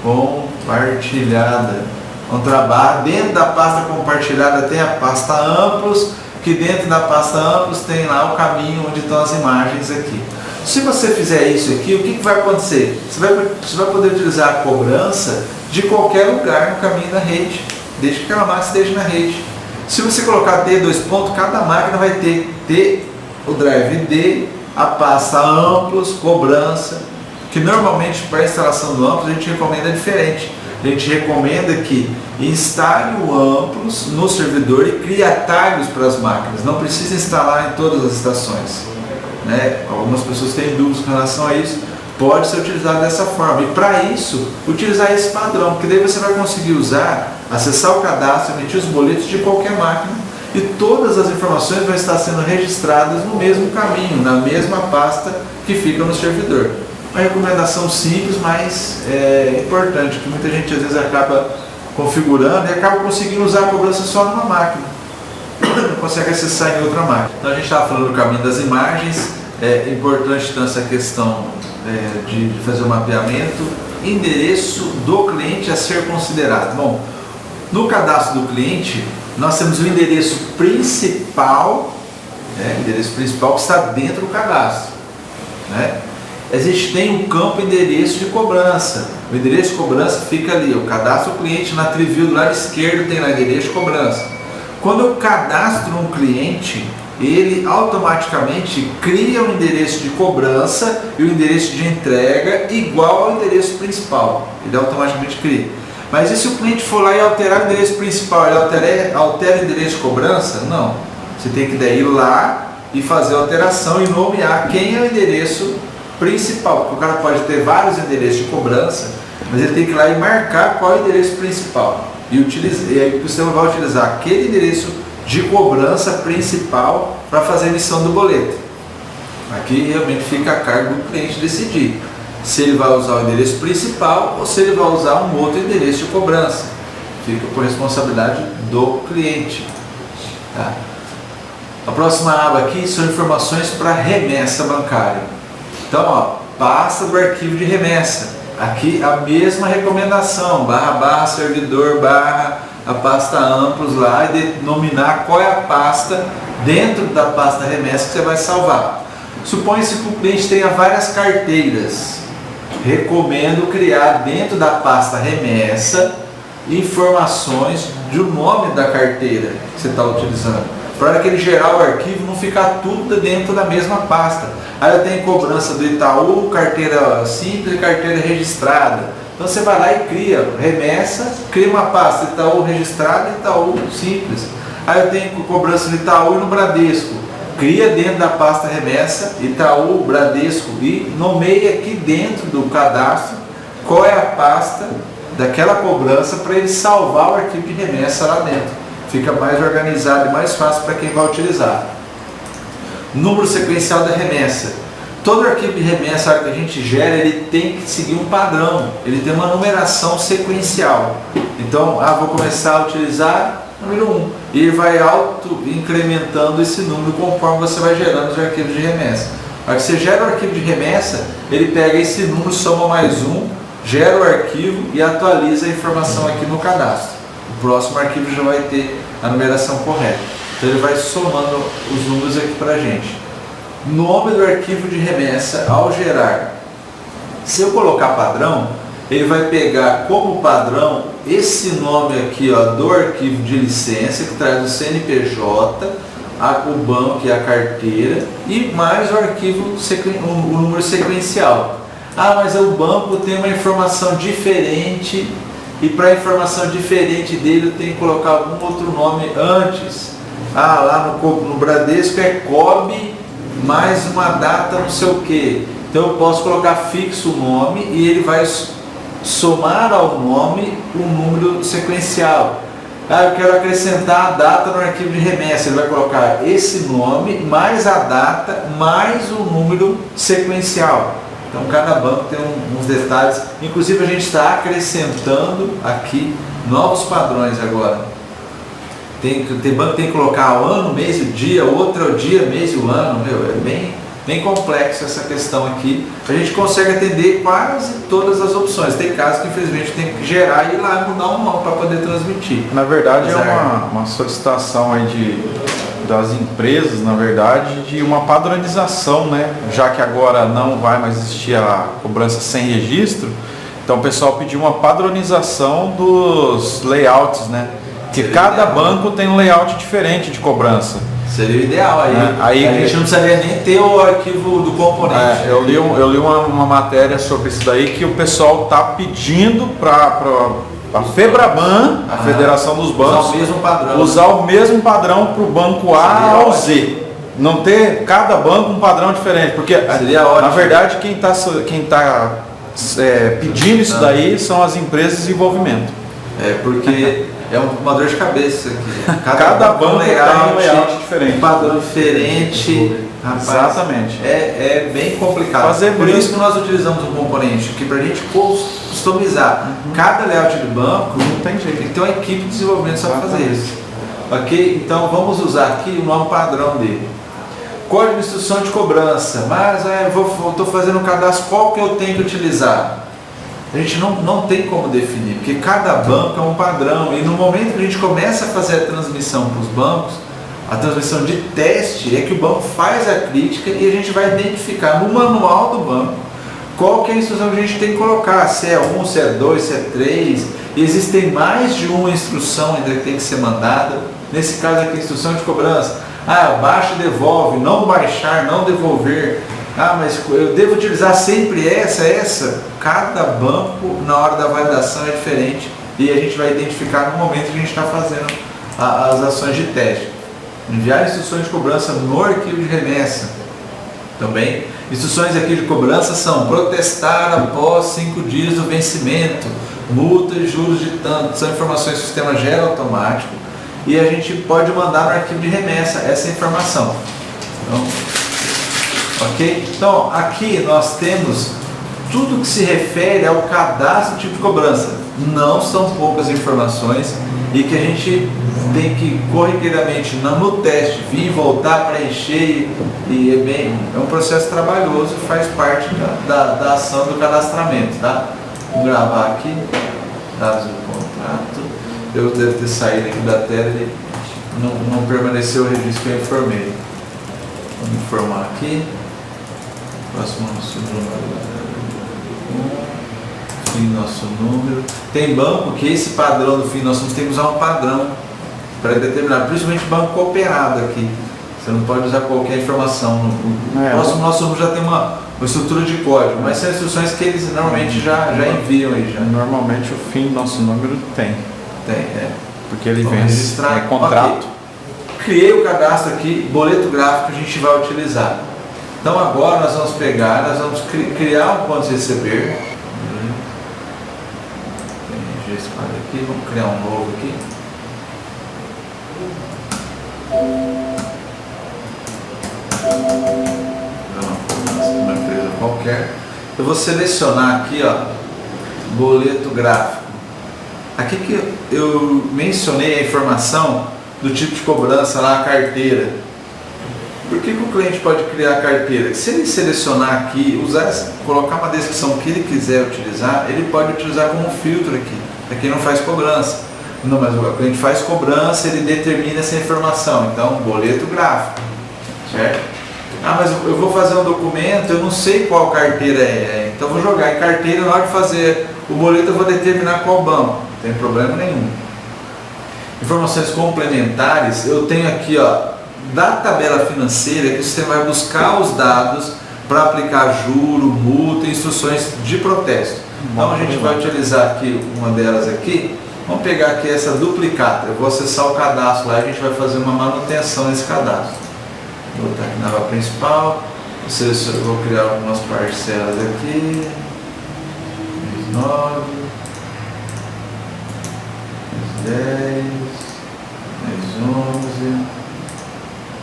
compartilhada, dentro da pasta compartilhada tem a pasta Amplos, que dentro da pasta Amplos tem lá o caminho onde estão as imagens aqui. Se você fizer isso aqui, o que vai acontecer? Você vai poder utilizar a cobrança de qualquer lugar no caminho da rede, desde que aquela máquina esteja na rede. Se você colocar D, cada máquina vai ter o drive D, a pasta Amplos, cobrança, que normalmente para a instalação do Amplos a gente recomenda diferente. A gente recomenda que instale o Amplos no servidor e crie atalhos para as máquinas. Não precisa instalar em todas as estações, né? Algumas pessoas têm dúvidas com relação a isso. Pode ser utilizado dessa forma. E para isso, utilizar esse padrão, porque daí você vai conseguir acessar o cadastro, emitir os boletos de qualquer máquina, e todas as informações vão estar sendo registradas no mesmo caminho, na mesma pasta que fica no servidor. Uma recomendação simples, mas importante, que muita gente às vezes acaba configurando e acaba conseguindo usar a cobrança só numa máquina. consegue acessar em outra máquina. Então a gente estava falando do caminho das imagens, é importante então essa questão de fazer o mapeamento, endereço do cliente a ser considerado. Bom, no cadastro do cliente, nós temos o endereço principal, que está dentro do cadastro. Né? Tem um campo endereço de cobrança. O endereço de cobrança fica ali, o cadastro do cliente na trivia do lado esquerdo tem lá endereço de cobrança. Quando eu cadastro um cliente, ele automaticamente cria um endereço de cobrança e o endereço de entrega igual ao endereço principal. Ele automaticamente cria. Mas e se o cliente for lá e alterar o endereço principal, ele altera o endereço de cobrança? Não. Você tem que daí ir lá e fazer a alteração e nomear quem é o endereço principal. Porque o cara pode ter vários endereços de cobrança, mas ele tem que ir lá e marcar qual é o endereço principal. E aí o sistema vai utilizar aquele endereço de cobrança principal para fazer a emissão do boleto. Aqui realmente fica a cargo do cliente decidir se ele vai usar o endereço principal ou se ele vai usar um outro endereço de cobrança. Fica por responsabilidade do cliente. Tá? A próxima aba aqui são informações para remessa bancária. Então, pasta do arquivo de remessa. Aqui a mesma recomendação, // servidor / a pasta amplos lá e denominar qual é a pasta dentro da pasta remessa que você vai salvar. Supõe-se que o cliente tenha várias carteiras. Recomendo criar dentro da pasta remessa informações do nome da carteira que você está utilizando, para que ele gerar o arquivo não ficar tudo dentro da mesma pasta. Aí eu tenho cobrança do Itaú, carteira simples e carteira registrada. Então você vai lá e cria remessa, cria uma pasta Itaú registrada e Itaú simples. Aí eu tenho cobrança no Itaú e no Bradesco. Cria dentro da pasta remessa Itaú, Bradesco e nomeia aqui dentro do cadastro qual é a pasta daquela cobrança para ele salvar o arquivo de remessa lá dentro. Fica mais organizado e mais fácil para quem vai utilizar. Número sequencial da remessa. Todo arquivo de remessa que a gente gera, ele tem que seguir um padrão. Ele tem uma numeração sequencial. Então, vou começar a utilizar número 1. E ele vai auto-incrementando esse número conforme você vai gerando os arquivos de remessa. A hora que você gera o arquivo de remessa, ele pega esse número, soma mais 1, gera o arquivo e atualiza a informação aqui no cadastro. O próximo arquivo já vai ter a numeração correta. Então ele vai somando os números aqui para a gente. Nome do arquivo de remessa ao gerar. Se eu colocar padrão, ele vai pegar como padrão esse nome aqui do arquivo de licença, que traz o CNPJ, o banco e a carteira, e mais o arquivo, o número sequencial. Mas o banco tem uma informação diferente, e para a informação diferente dele eu tenho que colocar algum outro nome antes. Lá no Bradesco é COB mais uma data não sei o que. Então eu posso colocar fixo o nome e ele vai somar ao nome o número sequencial. Eu quero acrescentar a data no arquivo de remessa. Ele vai colocar esse nome mais a data mais o número sequencial. Então cada banco tem uns detalhes. Inclusive a gente está acrescentando aqui novos padrões agora. Tem banco que tem que colocar o ano, mês e o dia, outro é o dia, mês e o ano. É bem complexo essa questão aqui. A gente consegue atender quase todas as opções. Tem casos que infelizmente tem que gerar e ir lá e mudar um nome para poder transmitir. Na verdade é uma solicitação aí das empresas, na verdade, de uma padronização, né? Já que agora não vai mais existir a cobrança sem registro, então o pessoal pediu uma padronização dos layouts, né? Que cada banco tem um layout diferente de cobrança. Seria o ideal aí. A gente não precisaria nem ter o arquivo do componente. Eu li uma matéria sobre isso daí que o pessoal está pedindo para a FEBRABAN, a Federação dos Bancos, usar o mesmo padrão para o banco A ao Z. Não ter cada banco um padrão diferente. Porque, na verdade, quem tá pedindo isso daí são as empresas de desenvolvimento. Porque é uma dor de cabeça aqui. Cada banco tem um layout diferente. Um padrão diferente. Rapaz, exatamente. É bem complicado. Por isso que nós utilizamos um componente que para a gente customizar cada layout do banco, não tem jeito. Tem que ter uma equipe de desenvolvimento só para fazer isso. Ok? Então vamos usar aqui o nome padrão dele. Código de instrução de cobrança. Mas eu estou fazendo um cadastro, qual que eu tenho que utilizar? A gente não tem como definir, porque cada banco é um padrão. E no momento que a gente começa a fazer a transmissão para os bancos, a transmissão de teste, é que o banco faz a crítica e a gente vai identificar no manual do banco qual que é a instrução que a gente tem que colocar, se é 1, se é 2, se é 3. Existem mais de uma instrução ainda que tem que ser mandada. Nesse caso aqui, instrução de cobrança. Baixa e devolve, não baixar, não devolver. Mas eu devo utilizar sempre essa. Cada banco, na hora da validação, é diferente. E a gente vai identificar no momento que a gente está fazendo as ações de teste. Enviar instruções de cobrança no arquivo de remessa. Também, instruções aqui de cobrança são protestar após 5 dias do vencimento, multa e juros de tanto. São informações que o sistema gera automático e a gente pode mandar no arquivo de remessa essa informação. Então, ok? Então, aqui nós temos tudo que se refere ao cadastro do tipo de cobrança. Não são poucas informações e que a gente tem que corriqueiramente no teste vir, voltar, preencher e é um processo trabalhoso, faz parte da ação do cadastramento, tá? Vou gravar aqui, dados do contrato. Eu devo ter saído aqui da tela e não permaneceu o registro que eu informei. Vamos informar aqui. Próximo nosso número. Fim nosso número. Tem banco que esse padrão do fim nós temos que usar um padrão para determinar, principalmente banco cooperado aqui. Você não pode usar qualquer informação. O próximo nosso número já tem uma estrutura de código, mas são instruções que eles normalmente já enviam aí já. Normalmente o fim do nosso número tem. Porque ele vem registrar contrato. Okay. Criei o cadastro aqui, boleto gráfico que a gente vai utilizar. Então agora nós vamos nós vamos criar um ponto de receber. Tem registrado aqui, vamos criar um novo aqui. Uma empresa qualquer. Eu vou selecionar aqui, boleto gráfico. Aqui que eu mencionei a informação do tipo de cobrança lá, a carteira. Por que o cliente pode criar a carteira? Se ele selecionar aqui, colocar uma descrição que ele quiser utilizar, ele pode utilizar como filtro aqui, para quem não faz cobrança. Não, mas o cliente faz cobrança, ele determina essa informação. Então, boleto gráfico, certo? Mas eu vou fazer um documento, eu não sei qual carteira é. Então, vou jogar em carteira, na hora de fazer o boleto, eu vou determinar qual banco. Não tem problema nenhum. Informações complementares, eu tenho aqui, da tabela financeira, que o sistema vai buscar os dados para aplicar juro, multa e instruções de protesto. Então, a gente vai utilizar aqui uma delas aqui. Vamos pegar aqui essa duplicata. Eu vou acessar o cadastro lá e a gente vai fazer uma manutenção nesse cadastro. Vou botar aqui na aba principal. Eu vou criar algumas parcelas aqui. Mais 9, mais 10, mais 11,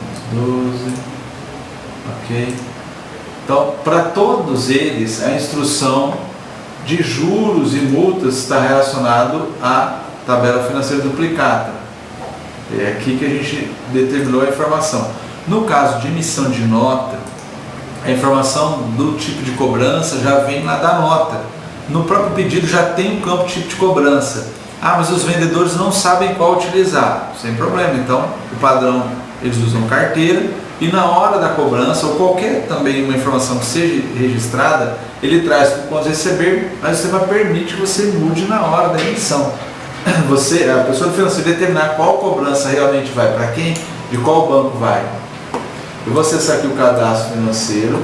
mais 12. Ok? Então, para todos eles, a instrução de juros e multas está relacionado à tabela financeira duplicata. É aqui que a gente determinou a informação. No caso de emissão de nota, a informação do tipo de cobrança já vem lá da nota. No próprio pedido já tem um campo de tipo de cobrança. Mas os vendedores não sabem qual utilizar. Sem problema. Então, o padrão, eles usam carteira. E na hora da cobrança, ou qualquer também uma informação que seja registrada, ele traz para o ponto de receber, mas o sistema permite que você mude na hora da emissão. A pessoa do financeiro determinar qual cobrança realmente vai para quem e qual banco vai. Eu vou acessar aqui o cadastro financeiro,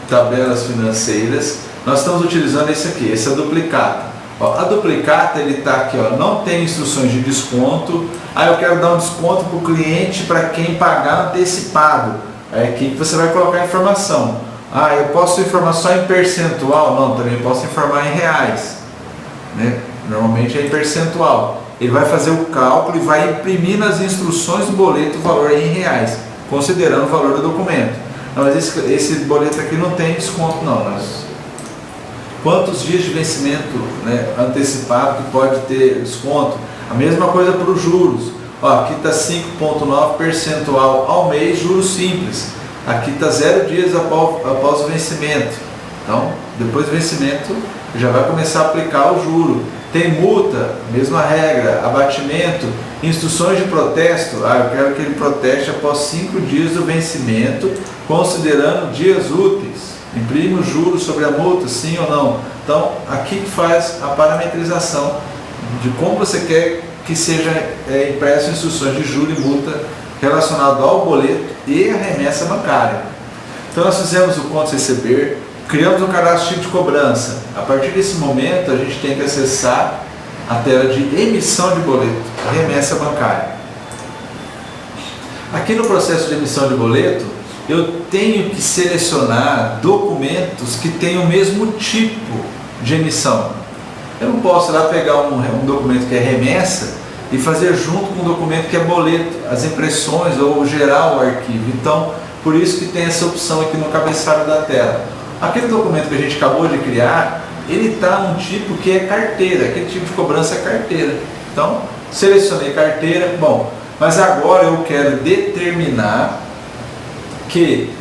tabelas financeiras. Nós estamos utilizando esse aqui, essa duplicata. A duplicata, ele está aqui, não tem instruções de desconto. Eu quero dar um desconto para o cliente para quem pagar antecipado. É aqui que você vai colocar a informação. Eu posso informar só em percentual? Não, também posso informar em reais. Né? Normalmente é em percentual. Ele vai fazer o cálculo e vai imprimir nas instruções do boleto o valor em reais, considerando o valor do documento. Não, mas esse boleto aqui não tem desconto não. Quantos dias de vencimento, né, antecipado que pode ter desconto? A mesma coisa para os juros. Ó, aqui está 5,9% ao mês, juros simples. Aqui está 0 dias após o vencimento. Então, depois do vencimento, já vai começar a aplicar o juro. Tem multa, mesma regra, abatimento, instruções de protesto. Eu quero que ele proteste após 5 dias do vencimento, considerando dias úteis. Imprime o juro sobre a multa, sim ou não. Então, aqui que faz a parametrização de como você quer que seja impresso instruções de juro e multa relacionado ao boleto e a remessa bancária. Então, nós fizemos o conto receber, criamos um cadastro tipo de cobrança. A partir desse momento, a gente tem que acessar a tela de emissão de boleto, remessa bancária. Aqui no processo de emissão de boleto, eu tenho que selecionar documentos que tenham o mesmo tipo de emissão. Eu não posso lá pegar um documento que é remessa e fazer junto com um documento que é boleto, as impressões ou gerar o arquivo. Então, por isso que tem essa opção aqui no cabeçalho da tela. Aquele documento que a gente acabou de criar, ele está num tipo que é carteira, aquele tipo de cobrança é carteira. Então, selecionei carteira, bom, mas agora eu quero determinar que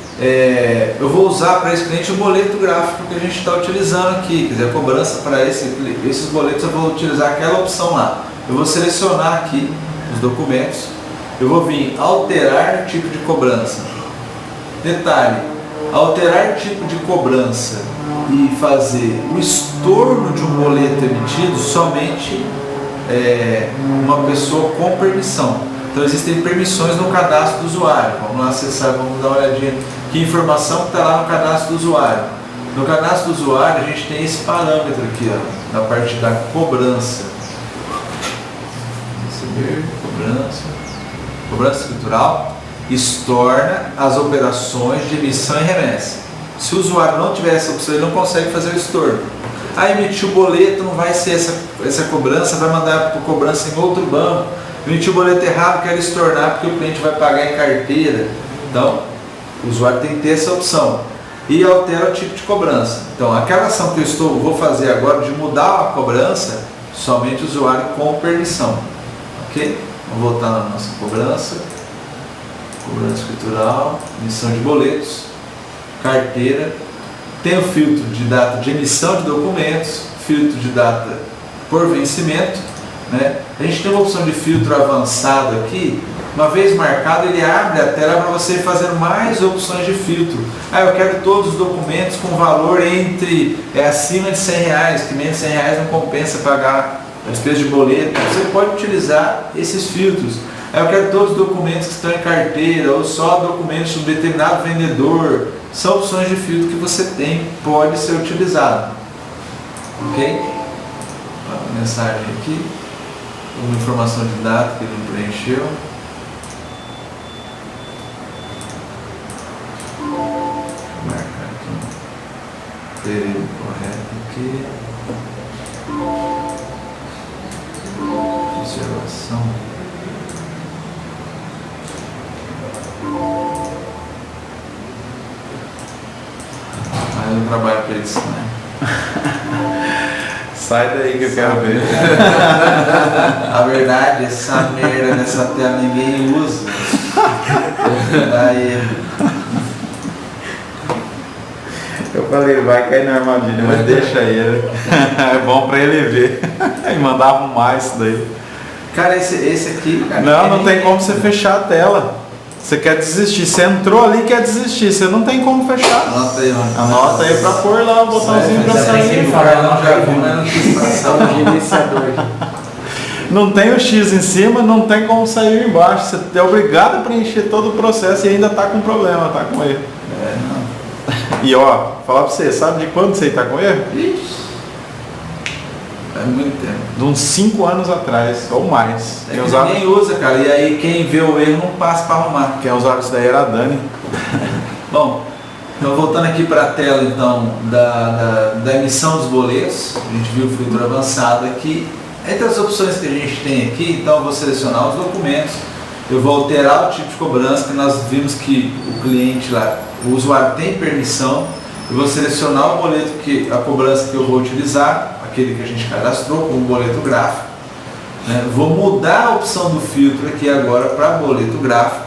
eu vou usar para esse cliente o boleto gráfico que a gente está utilizando aqui, quer dizer, a cobrança para esses boletos eu vou utilizar aquela opção lá. Eu vou selecionar aqui os documentos, eu vou vir alterar tipo de cobrança. Detalhe, alterar tipo de cobrança e fazer o estorno de um boleto emitido somente uma pessoa com permissão. Então existem permissões no cadastro do usuário. Vamos lá acessar, vamos dar uma olhadinha que informação está lá no cadastro do usuário. No cadastro do usuário a gente tem esse parâmetro aqui, ó, na parte da cobrança. Receber, cobrança escritural, estorna as operações de emissão e remessa. Se o usuário não tiver essa opção, ele não consegue fazer o estorno. Emitiu o boleto, não vai ser essa cobrança, vai mandar para cobrança em outro banco. Emitiu o boleto errado, quero estornar porque o cliente vai pagar em carteira. Então, o usuário tem que ter essa opção. E altera o tipo de cobrança. Então, aquela ação que eu vou fazer agora de mudar a cobrança, somente o usuário com permissão. Ok? Vamos voltar na nossa cobrança. Cobrança escritural, emissão de boletos, carteira. Tem o filtro de data de emissão de documentos, filtro de data por vencimento. Né? A gente tem uma opção de filtro avançado aqui. Uma vez marcado, ele abre a tela para você fazer mais opções de filtro. Eu quero todos os documentos com valor acima de R$100, que menos de R$100 não compensa pagar a despesa de boleto. Você pode utilizar esses filtros. Eu quero todos os documentos que estão em carteira ou só documentos de um determinado vendedor. São opções de filtro que você tem, pode ser utilizado. Ok? Uma mensagem aqui, uma informação de data que ele não preencheu. Vou marcar aqui um período correto aqui. Observação. Eu trabalho para isso, né? Sai daí que eu quero ver. A verdade, essa merda nessa tela ninguém usa. Aí. Eu falei, ele vai cair na armadilha, mas deixa ele. É bom para ele ver. E mandar arrumar isso daí. Cara, esse aqui, cara. Não tem como você fechar a tela. Você quer desistir, você entrou ali e quer desistir, você não tem como fechar. Anota aí pra pôr lá o botãozinho pra sair. Não tem o X em cima, não tem como sair embaixo. Você é obrigado a preencher todo o processo e ainda tá com problema, tá com erro. E ó, falar pra você, sabe de quando você tá com erro? É muito tempo. De uns 5 anos atrás, ou mais. Ninguém usa, cara. E aí quem vê o erro não passa para arrumar. Quem usava isso daí era a Dani. Bom, então voltando aqui para a tela então da emissão dos boletos, a gente viu o filtro avançado aqui. Entre as opções que a gente tem aqui, então eu vou selecionar os documentos, eu vou alterar o tipo de cobrança, que nós vimos que o cliente lá, o usuário tem permissão, eu vou selecionar o boleto, a cobrança que eu vou utilizar, aquele que a gente cadastrou como boleto gráfico, né? Vou mudar a opção do filtro aqui agora para boleto gráfico.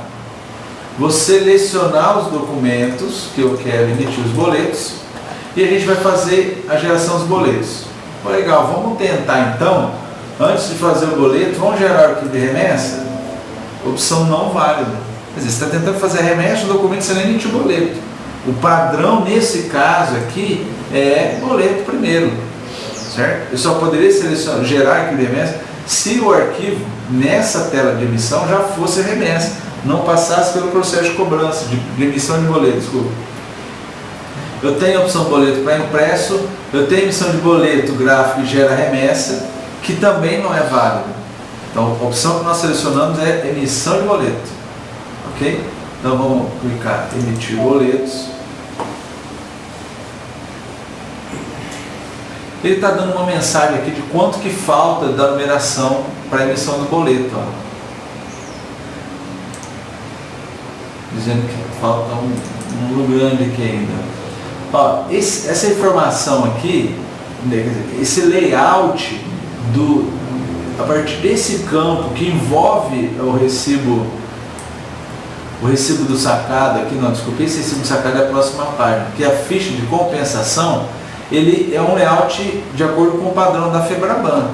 Vou selecionar os documentos que eu quero emitir os boletos e a gente vai fazer a geração dos boletos. Legal, vamos tentar então, antes de fazer o boleto, vamos gerar o arquivo de remessa? Opção não válida. Quer dizer, você está tentando fazer a remessa do documento, você nem emitiu o boleto. O padrão nesse caso aqui é boleto primeiro, certo? Eu só poderia selecionar, gerar arquivo de remessa se o arquivo nessa tela de emissão já fosse remessa, não passasse pelo processo de cobrança, de emissão de boleto, desculpa. Eu tenho a opção boleto para impresso, eu tenho emissão de boleto gráfico e gera remessa, que também não é válida. Então a opção que nós selecionamos é emissão de boleto, ok? Então vamos clicar em emitir boletos. Ele está dando uma mensagem aqui de quanto que falta da numeração para a emissão do boleto. Ó. Dizendo que falta um número grande aqui ainda. Ó, essa informação aqui, esse layout a partir desse campo que envolve o recibo do sacado aqui, não, desculpa, esse recibo do sacado é a próxima página, que é a ficha de compensação. Ele é um layout de acordo com o padrão da FEBRABAN.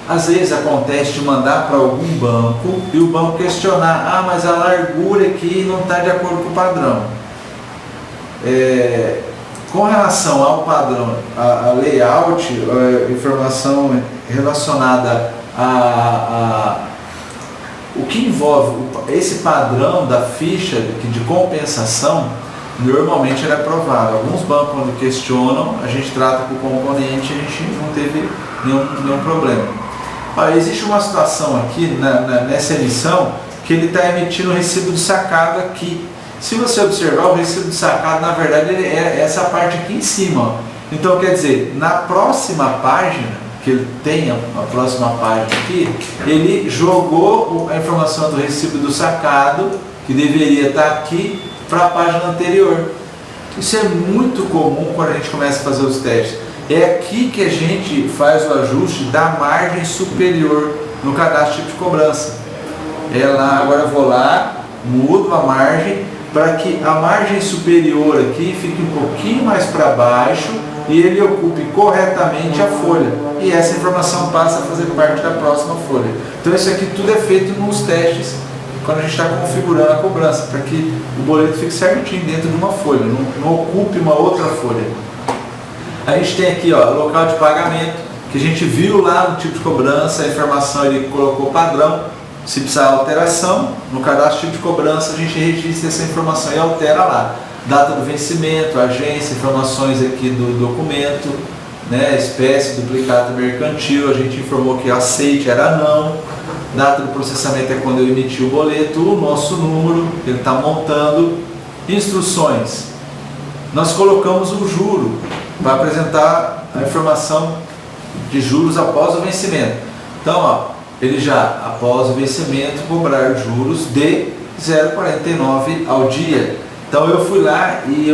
Às vezes acontece de mandar para algum banco e o banco questionar, mas a largura aqui não está de acordo com o padrão. Com relação ao padrão, a layout, a informação relacionada o que envolve esse padrão da ficha de compensação, normalmente ele é aprovado. Alguns bancos, quando questionam, a gente trata com o componente e a gente não teve nenhum problema. Existe uma situação aqui nessa emissão que ele está emitindo o recibo de sacado aqui. Se você observar, o recibo de sacado, na verdade, ele é essa parte aqui em cima. Ó. Então, quer dizer, na próxima página, que ele tem a próxima página aqui, ele jogou a informação do recibo do sacado, que deveria estar aqui, para a página anterior. Isso é muito comum quando a gente começa a fazer os testes. É aqui que a gente faz o ajuste da margem superior no cadastro tipo de cobrança. Agora eu vou lá, mudo a margem para que a margem superior aqui fique um pouquinho mais para baixo e ele ocupe corretamente a folha. E essa informação passa a fazer parte da próxima folha. Então isso aqui tudo é feito nos testes quando a gente está configurando a cobrança, para que o boleto fique certinho dentro de uma folha, não ocupe uma outra folha. A gente tem aqui local de pagamento, que a gente viu lá no tipo de cobrança, a informação ele colocou padrão. Se precisar alteração, no cadastro tipo de cobrança a gente registra essa informação e altera lá. Data do vencimento, agência, informações aqui do documento, né, espécie, duplicata mercantil, a gente informou que aceite era não. Data do processamento é quando eu emiti o boleto, o nosso número, ele está montando. Instruções. Nós colocamos o juro para apresentar a informação de juros após o vencimento. Então, ele já, após o vencimento, cobrar juros de 0,49 ao dia. Então eu fui lá e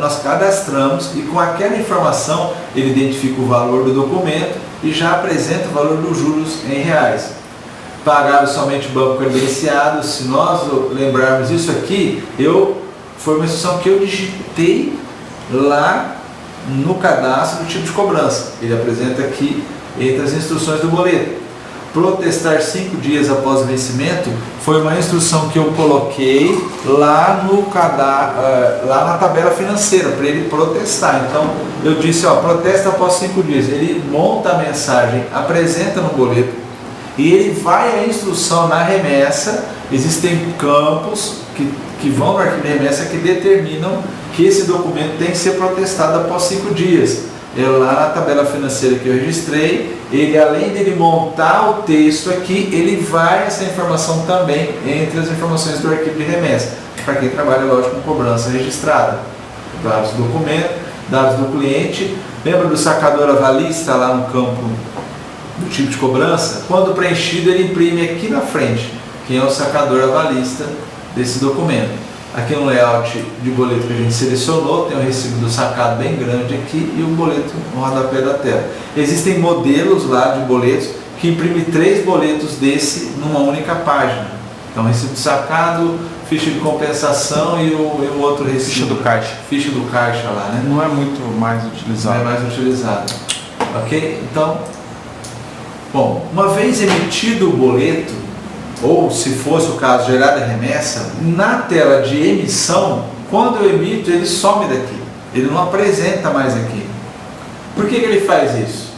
nós cadastramos e com aquela informação ele identifica o valor do documento e já apresenta o valor dos juros em reais. Pagado somente o banco credenciado. Se nós lembrarmos isso aqui, foi uma instrução que eu digitei lá no cadastro do tipo de cobrança. Ele apresenta aqui entre as instruções do boleto. Protestar 5 dias após o vencimento foi uma instrução que eu coloquei lá lá na tabela financeira para ele protestar. Então eu disse, protesta após 5 dias. Ele monta a mensagem, apresenta no boleto e ele vai à instrução na remessa. Existem campos que vão no arquivo de remessa que determinam que esse documento tem que ser protestado após 5 dias. Lá na tabela financeira que eu registrei, ele, além dele montar o texto aqui, ele vai essa informação também entre as informações do arquivo de remessa, para quem trabalha, lógico, com cobrança registrada. Dados do documento, dados do cliente. Lembra do sacador avalista lá no campo do tipo de cobrança? Quando preenchido, ele imprime aqui na frente quem é o sacador avalista desse documento. Aqui no layout de boleto que a gente selecionou, tem o recibo do sacado bem grande aqui e o boleto no rodapé da tela. Existem modelos lá de boletos que imprime 3 boletos desse numa única página. Então, recibo sacado, ficha de compensação e o outro recibo. Ficha do caixa. Ficha do caixa lá, né? Não é muito mais utilizado. Não é mais utilizado. Ok? Então, bom, uma vez emitido o boleto, ou se fosse o caso gerada a remessa, na tela de emissão, quando eu emito, ele some daqui. Ele não apresenta mais aqui. Por que ele faz isso?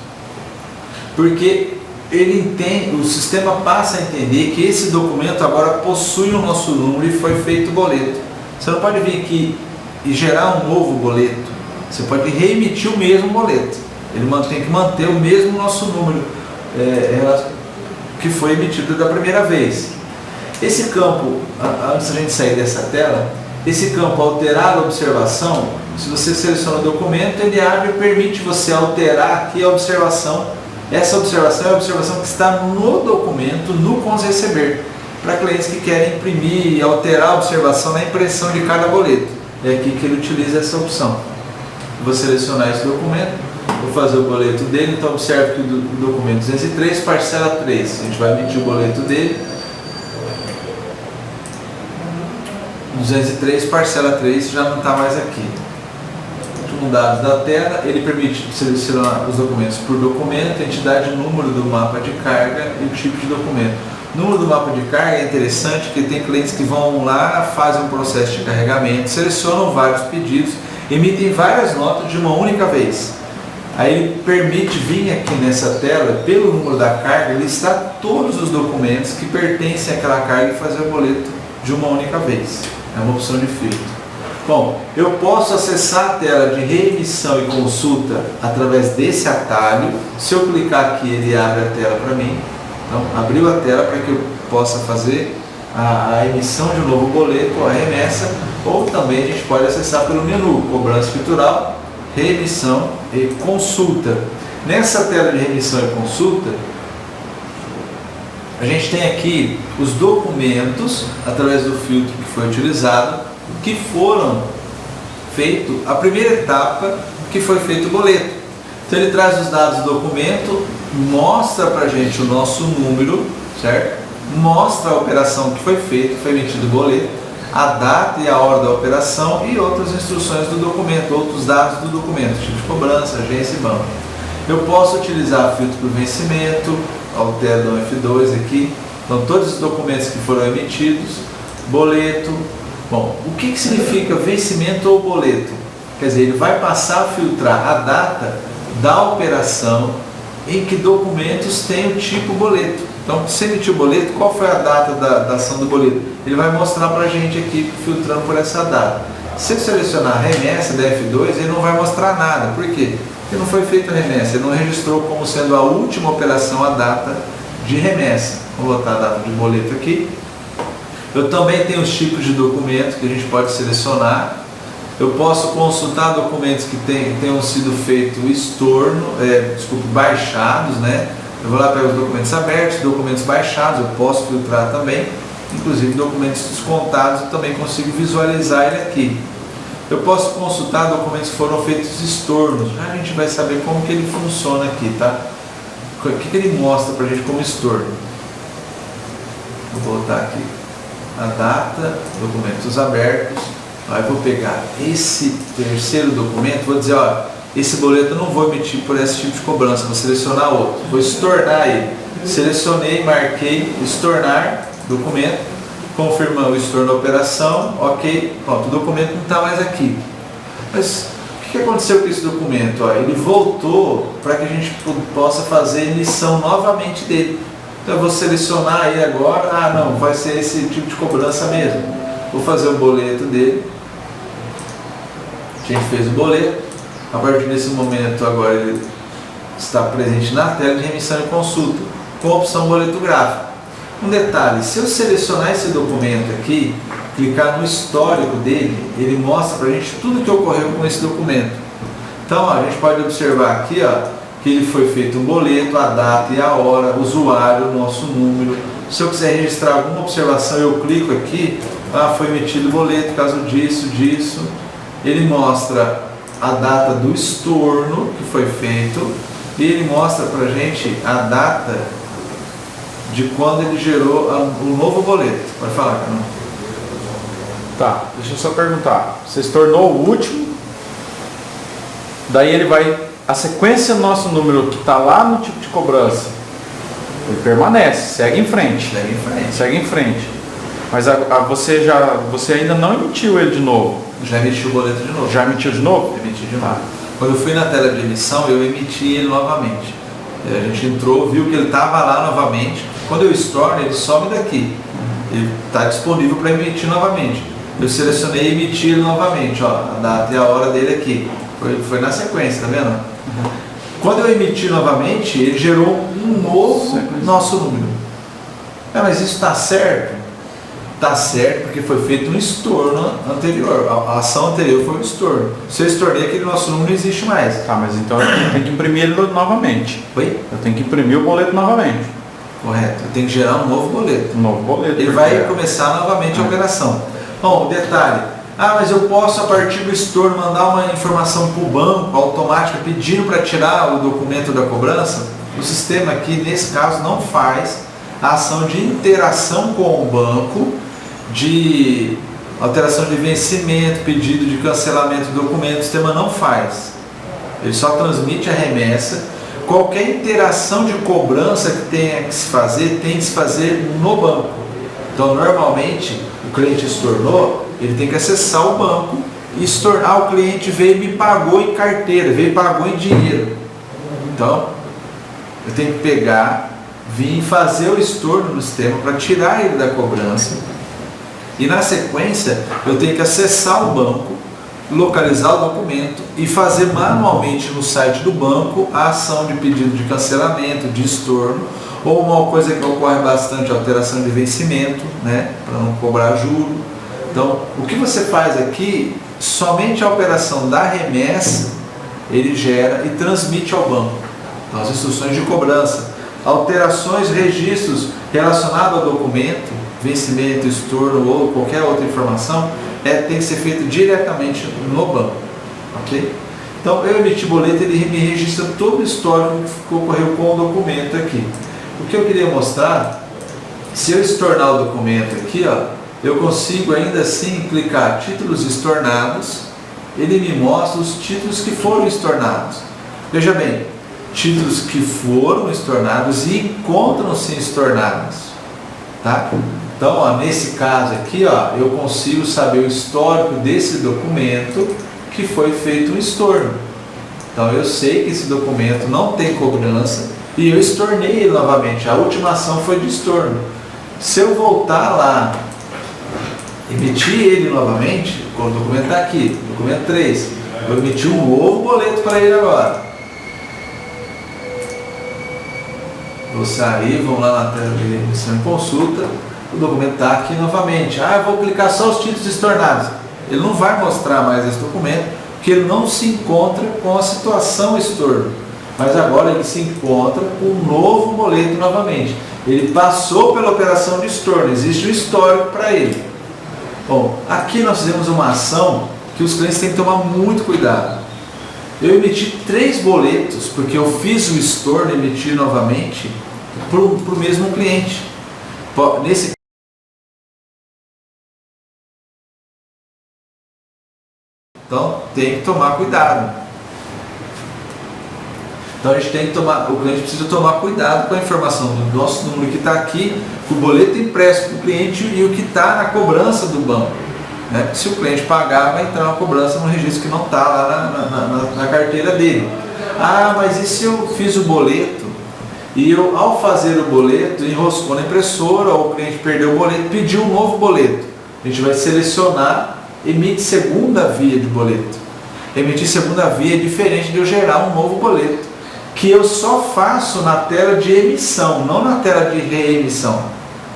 Porque ele entende, o sistema passa a entender que esse documento agora possui o nosso número e foi feito o boleto. Você não pode vir aqui e gerar um novo boleto. Você pode reemitir o mesmo boleto. Ele tem que manter o mesmo nosso número que foi emitido da primeira vez. Esse campo, antes da gente sair dessa tela, esse campo alterar a observação, se você seleciona o documento, ele abre e permite você alterar aqui a observação. Essa observação é a observação que está no documento, no Cons Receber, para clientes que querem imprimir e alterar a observação na impressão de cada boleto. É aqui que ele utiliza essa opção. Vou selecionar esse documento, vou fazer o boleto dele, então observe que o documento 203, parcela 3, a gente vai emitir o boleto dele. 203, parcela 3, já não está mais aqui. Último dados da tela, ele permite selecionar os documentos por documento, entidade, número do mapa de carga e o tipo de documento. O número do mapa de carga é interessante porque tem clientes que vão lá, fazem um processo de carregamento, selecionam vários pedidos, emitem várias notas de uma única vez. Aí ele permite vir aqui nessa tela, pelo número da carga, listar todos os documentos que pertencem àquela carga e fazer o boleto de uma única vez. É uma opção de filtro. Bom, eu posso acessar a tela de reemissão e consulta através desse atalho. Se eu clicar aqui, ele abre a tela para mim. Então, abriu a tela para que eu possa fazer a emissão de um novo boleto, a remessa, ou também a gente pode acessar pelo menu cobrança escritural, reemissão e consulta. Nessa tela de remissão e consulta, a gente tem aqui os documentos, através do filtro que foi utilizado, que foram feito a primeira etapa que foi feito o boleto. Então ele traz os dados do documento, mostra para a gente o nosso número, certo? Mostra a operação que foi feita, foi emitido o boleto, a data e a hora da operação e outras instruções do documento, outros dados do documento, tipo de cobrança, agência e banco. Eu posso utilizar filtro por vencimento, altero no F2 aqui, então todos os documentos que foram emitidos, boleto. Bom, o que significa vencimento ou boleto? Quer dizer, ele vai passar a filtrar a data da operação em que documentos tem o tipo boleto. Então, se emitiu o boleto, qual foi a data da ação do boleto? Ele vai mostrar para a gente aqui, filtrando por essa data. Se eu selecionar remessa da F2, ele não vai mostrar nada. Por quê? Porque não foi feita a remessa, ele não registrou como sendo a última operação a data de remessa. Vou botar a data de boleto aqui. Eu também tenho os tipos de documentos que a gente pode selecionar. Eu posso consultar documentos que tenham sido feitos baixados, né? Eu vou lá pegar os documentos abertos, documentos baixados, eu posso filtrar também. Inclusive documentos descontados, eu também consigo visualizar ele aqui. Eu posso consultar documentos que foram feitos estornos. Já a gente vai saber como que ele funciona aqui, tá? O que ele mostra pra gente como estorno. Vou botar aqui a data, documentos abertos. Aí vou pegar esse terceiro documento, vou dizer, ó, esse boleto eu não vou emitir por esse tipo de cobrança, vou selecionar outro. Vou estornar ele. Selecionei, marquei, estornar documento, confirmando o estorno da operação, ok, pronto, o documento não está mais aqui. Mas o que aconteceu com esse documento? Ó, ele voltou para que a gente possa fazer a emissão novamente dele. Então eu vou selecionar ele agora, não, vai ser esse tipo de cobrança mesmo. Vou fazer o boleto dele. A gente fez o boleto. A partir desse momento agora ele está presente na tela de remissão e consulta, com a opção boleto gráfico. Um detalhe, se eu selecionar esse documento aqui, clicar no histórico dele, ele mostra para a gente tudo que ocorreu com esse documento. Então ó, a gente pode observar aqui ó, que ele foi feito um boleto, a data e a hora, o usuário, o nosso número. Se eu quiser registrar alguma observação, eu clico aqui, foi emitido o boleto, caso disso. Ele mostra a data do estorno que foi feito e ele mostra para a gente a data de quando ele gerou o novo boleto. Pode falar, Carol. Tá, deixa eu só perguntar. Você se tornou o último, daí ele vai... A sequência do nosso número que está lá no tipo de cobrança, ele permanece, segue em frente. Segue em frente. Mas você ainda não emitiu ele de novo? Já emitiu o boleto de novo. Já emitiu de novo? Emiti de novo. Quando eu fui na tela de emissão, eu emiti ele novamente. A gente entrou, viu que ele estava lá novamente. Quando eu estorno, ele some daqui. Ele está disponível para emitir novamente. Eu selecionei e emiti ele novamente. Ó, a data e a hora dele aqui. Foi na sequência, tá vendo? Quando eu emiti novamente, ele gerou um novo nosso número. Mas isso está certo? Está certo porque foi feito um estorno anterior. A ação anterior foi um estorno. Se eu estornei, aquele nosso número não existe mais. Tá, mas então eu tenho que imprimir ele novamente. Oi? Eu tenho que imprimir o boleto novamente. Correto. Eu tenho que gerar um novo boleto. Um novo boleto. Ele vai começar novamente a operação. Bom, detalhe. Mas eu posso, a partir do estorno, mandar uma informação para o banco, automática, pedindo para tirar o documento da cobrança? O sistema aqui, nesse caso, não faz a ação de interação com o banco, de alteração de vencimento, pedido de cancelamento do documento. O sistema não faz. Ele só transmite a remessa. Qualquer interação de cobrança que tenha que se fazer, tem que se fazer no banco. Então, normalmente, o cliente estornou, ele tem que acessar o banco e estornar. O cliente veio e me pagou em carteira, veio e pagou em dinheiro. Então, eu tenho que pegar, vir fazer o estorno no sistema para tirar ele da cobrança. E na sequência, eu tenho que acessar o banco, localizar o documento e fazer manualmente no site do banco a ação de pedido de cancelamento, de estorno, ou uma coisa que ocorre bastante, alteração de vencimento, né, para não cobrar juro. Então, o que você faz aqui, somente a operação da remessa, ele gera e transmite ao banco. Então, as instruções de cobrança, alterações, registros relacionados ao documento, vencimento, estorno ou qualquer outra informação, tem que ser feito diretamente no banco. Ok? Então, eu emiti boleto, ele me registra todo o histórico que ocorreu com o documento aqui. O que eu queria mostrar, se eu estornar o documento aqui, ó, eu consigo ainda assim clicar títulos estornados, ele me mostra os títulos que foram estornados. Veja bem, títulos que foram estornados e encontram-se estornados. Tá? Então, ó, nesse caso aqui, ó, eu consigo saber o histórico desse documento que foi feito um estorno. Então, eu sei que esse documento não tem cobrança e eu estornei ele novamente. A última ação foi de estorno. Se eu voltar lá, emitir ele novamente, o documento está aqui, documento 3, eu emiti um novo boleto para ele agora. Vou sair, vamos lá na tela de emissão e consulta, o documento está aqui novamente. Eu vou clicar só os títulos estornados. Ele não vai mostrar mais esse documento, porque ele não se encontra com a situação estorno. Mas agora ele se encontra com um novo boleto novamente. Ele passou pela operação de estorno, existe um histórico para ele. Bom, aqui nós fizemos uma ação que os clientes têm que tomar muito cuidado. Eu emiti 3 boletos, porque eu fiz o estorno e emiti novamente para o mesmo cliente. Nesse Então tem que tomar cuidado. Então a gente tem que tomar, o cliente precisa tomar cuidado com a informação do nosso número que está aqui, o boleto impresso para o cliente e o que está na cobrança do banco. Né? Se o cliente pagar, vai entrar uma cobrança no registro que não está lá na carteira dele. Mas e se eu fiz o boleto e eu, ao fazer o boleto, enroscou na impressora, ou o cliente perdeu o boleto, pediu um novo boleto? A gente vai selecionar, emite segunda via de boleto. Emitir segunda via é diferente de eu gerar um novo boleto, que eu só faço na tela de emissão, não na tela de reemissão.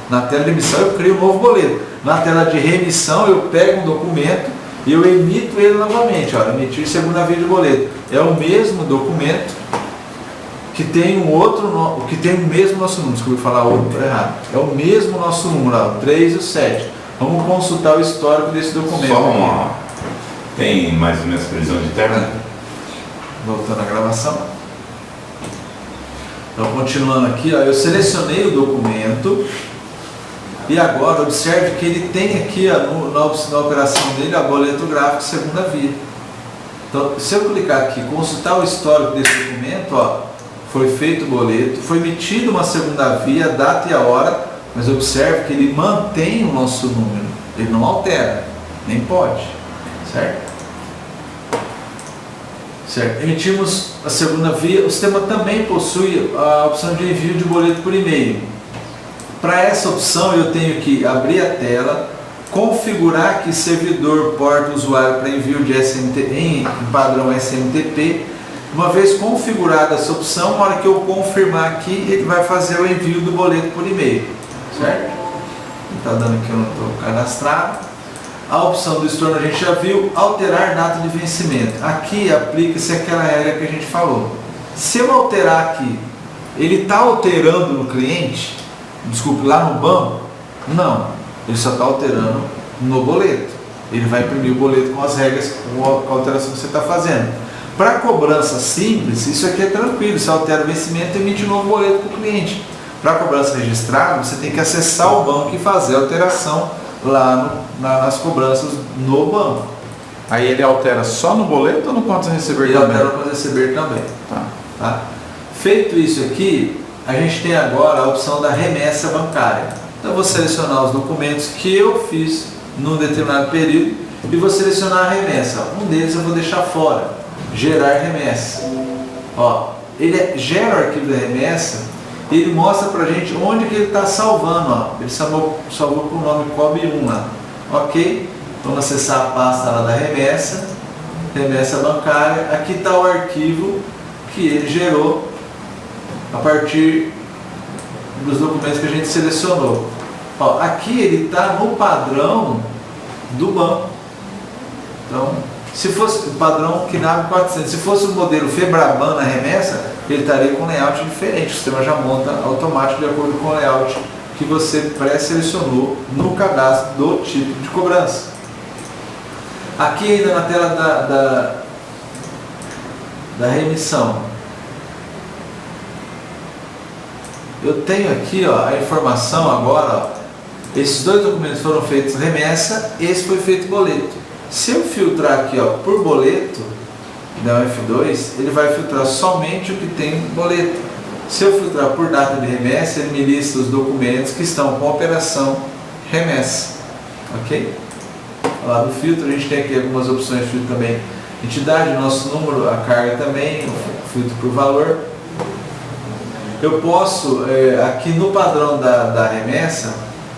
Na tela de emissão eu crio um novo boleto. Na tela de reemissão eu pego um documento e eu emito ele novamente. Olha, emitir segunda via de boleto. É o mesmo documento que tem que tem o mesmo nosso número. Desculpa falar outro errado. É o mesmo nosso número, ó, o 3 e o 7. Vamos consultar o histórico desse documento. Tem mais ou menos previsão de término? Voltando à gravação. Então, continuando aqui, ó, eu selecionei o documento e agora observe que ele tem aqui ó, na operação dele a boleto gráfico segunda via. Então, se eu clicar aqui, consultar o histórico desse documento, ó, foi feito o boleto, foi emitido uma segunda via, a data e a hora, mas observe que ele mantém o nosso número, ele não altera, nem pode, certo? Certo. Emitimos a segunda via, o sistema também possui a opção de envio de boleto por e-mail. Para essa opção eu tenho que abrir a tela, configurar que servidor porta usuário para envio de SMTP em padrão SMTP. Uma vez configurada essa opção, na hora que eu confirmar aqui, ele vai fazer o envio do boleto por e-mail, certo? Está dando que eu não estou cadastrado. A opção do estorno a gente já viu, alterar data de vencimento. Aqui aplica-se aquela regra que a gente falou. Se eu alterar aqui, ele está alterando no cliente, desculpe, lá no banco? Não, ele só está alterando no boleto. Ele vai imprimir o boleto com as regras, com a alteração que você está fazendo. Para cobrança simples, isso aqui é tranquilo, você altera o vencimento e emite um novo boleto para o cliente. Para cobrança registrada, você tem que acessar o banco e fazer a alteração lá nas cobranças no banco. Aí ele altera só no boleto ou no contas a receber ele também? Ele altera no contas a receber também. Tá? Feito isso aqui, a gente tem agora a opção da remessa bancária. Então eu vou selecionar os documentos que eu fiz num determinado período e vou selecionar a remessa. Um deles eu vou deixar fora, gerar remessa. Ó, ele gera o arquivo da remessa. Ele mostra pra gente onde que ele está salvando, ó. Ele salvou com o nome COB1 lá. Ok? Vamos acessar a pasta lá da remessa, remessa bancária. Aqui está o arquivo que ele gerou a partir dos documentos que a gente selecionou. Ó, aqui ele está no padrão do banco. Então, se fosse o padrão KNAB 400, se fosse o modelo Febraban na remessa, ele estaria com um layout diferente. O sistema já monta automático de acordo com o layout que você pré-selecionou no cadastro do tipo de cobrança. Aqui ainda na tela da remissão, eu tenho aqui ó, a informação agora, ó, esses dois documentos foram feitos remessa, esse foi feito boleto. Se eu filtrar aqui ó, por boleto, da F2, ele vai filtrar somente o que tem boleto. Se eu filtrar por data de remessa, ele me lista os documentos que estão com operação remessa. Ok? Lá no filtro, a gente tem aqui algumas opções de filtro também. Entidade, nosso número, a carga também, o filtro por valor. Eu posso, aqui no padrão da remessa,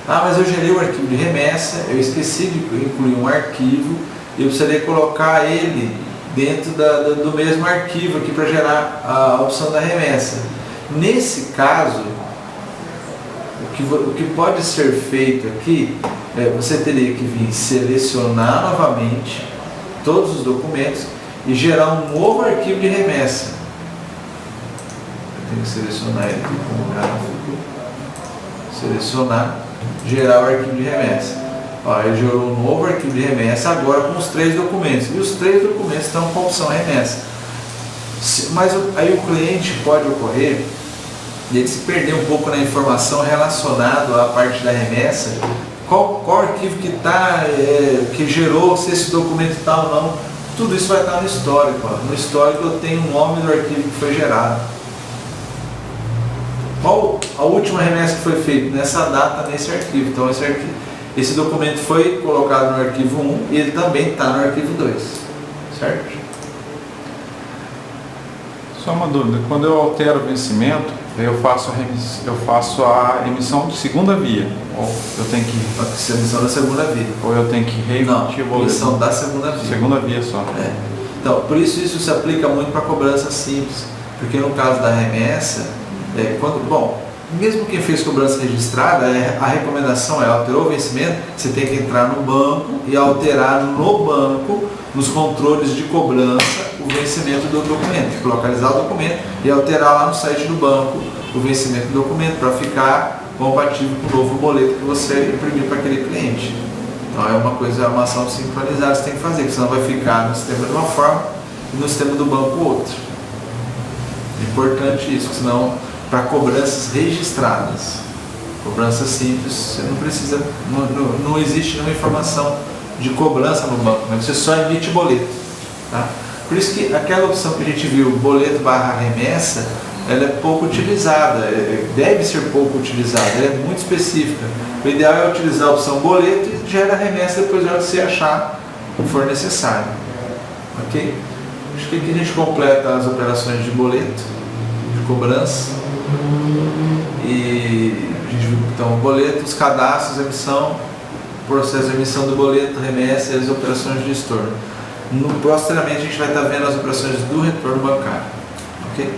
mas eu gerei o arquivo de remessa, eu esqueci de incluir um arquivo, eu precisaria colocar ele dentro do mesmo arquivo aqui para gerar a opção da remessa. Nesse caso, o que pode ser feito aqui, você teria que vir selecionar novamente todos os documentos e gerar um novo arquivo de remessa. Eu tenho que selecionar ele aqui como gráfico, selecionar, gerar o arquivo de remessa. Ó, ele gerou um novo arquivo de remessa agora com os 3 documentos. E os 3 documentos estão com a opção remessa. Mas aí o cliente pode ocorrer de ele se perder um pouco na informação relacionada à parte da remessa. Qual arquivo que está, que gerou, se esse documento está ou não. Tudo isso vai estar no histórico. Ó. No histórico eu tenho o nome do arquivo que foi gerado. Qual a última remessa que foi feita? Nessa data, nesse arquivo. Então esse documento foi colocado no arquivo 1 e ele também está no arquivo 2, certo? Só uma dúvida, quando eu altero o vencimento, eu faço a emissão de segunda via, ou eu tenho que... A emissão da segunda via. Ou eu tenho que reemitir o boleto? Emissão da segunda via. Segunda via só. Então, por isso se aplica muito para cobrança simples, porque no caso da remessa, mesmo quem fez cobrança registrada, a recomendação é alterou o vencimento, você tem que entrar no banco e alterar no banco, nos controles de cobrança, o vencimento do documento. Tem que localizar o documento e alterar lá no site do banco o vencimento do documento para ficar compatível com o novo boleto que você imprimiu para aquele cliente. Então é uma ação sincronizada que você tem que fazer, porque senão vai ficar no sistema de uma forma e no sistema do banco outra. É importante isso, senão para cobranças registradas. Cobrança simples, você não precisa, não existe nenhuma informação de cobrança no banco, mas você só emite boleto. Tá? Por isso que aquela opção que a gente viu, boleto barra remessa, ela é pouco utilizada, deve ser pouco utilizada, ela é muito específica. O ideal é utilizar a opção boleto e gera remessa depois de você achar o que for necessário. Ok? Acho que aqui a gente completa as operações de boleto, de cobrança. E a gente viu então boleto, os cadastros, emissão, processo de emissão do boleto, remessa e as operações de estorno. No próximo treinamento a gente vai estar vendo as operações do retorno bancário. Ok?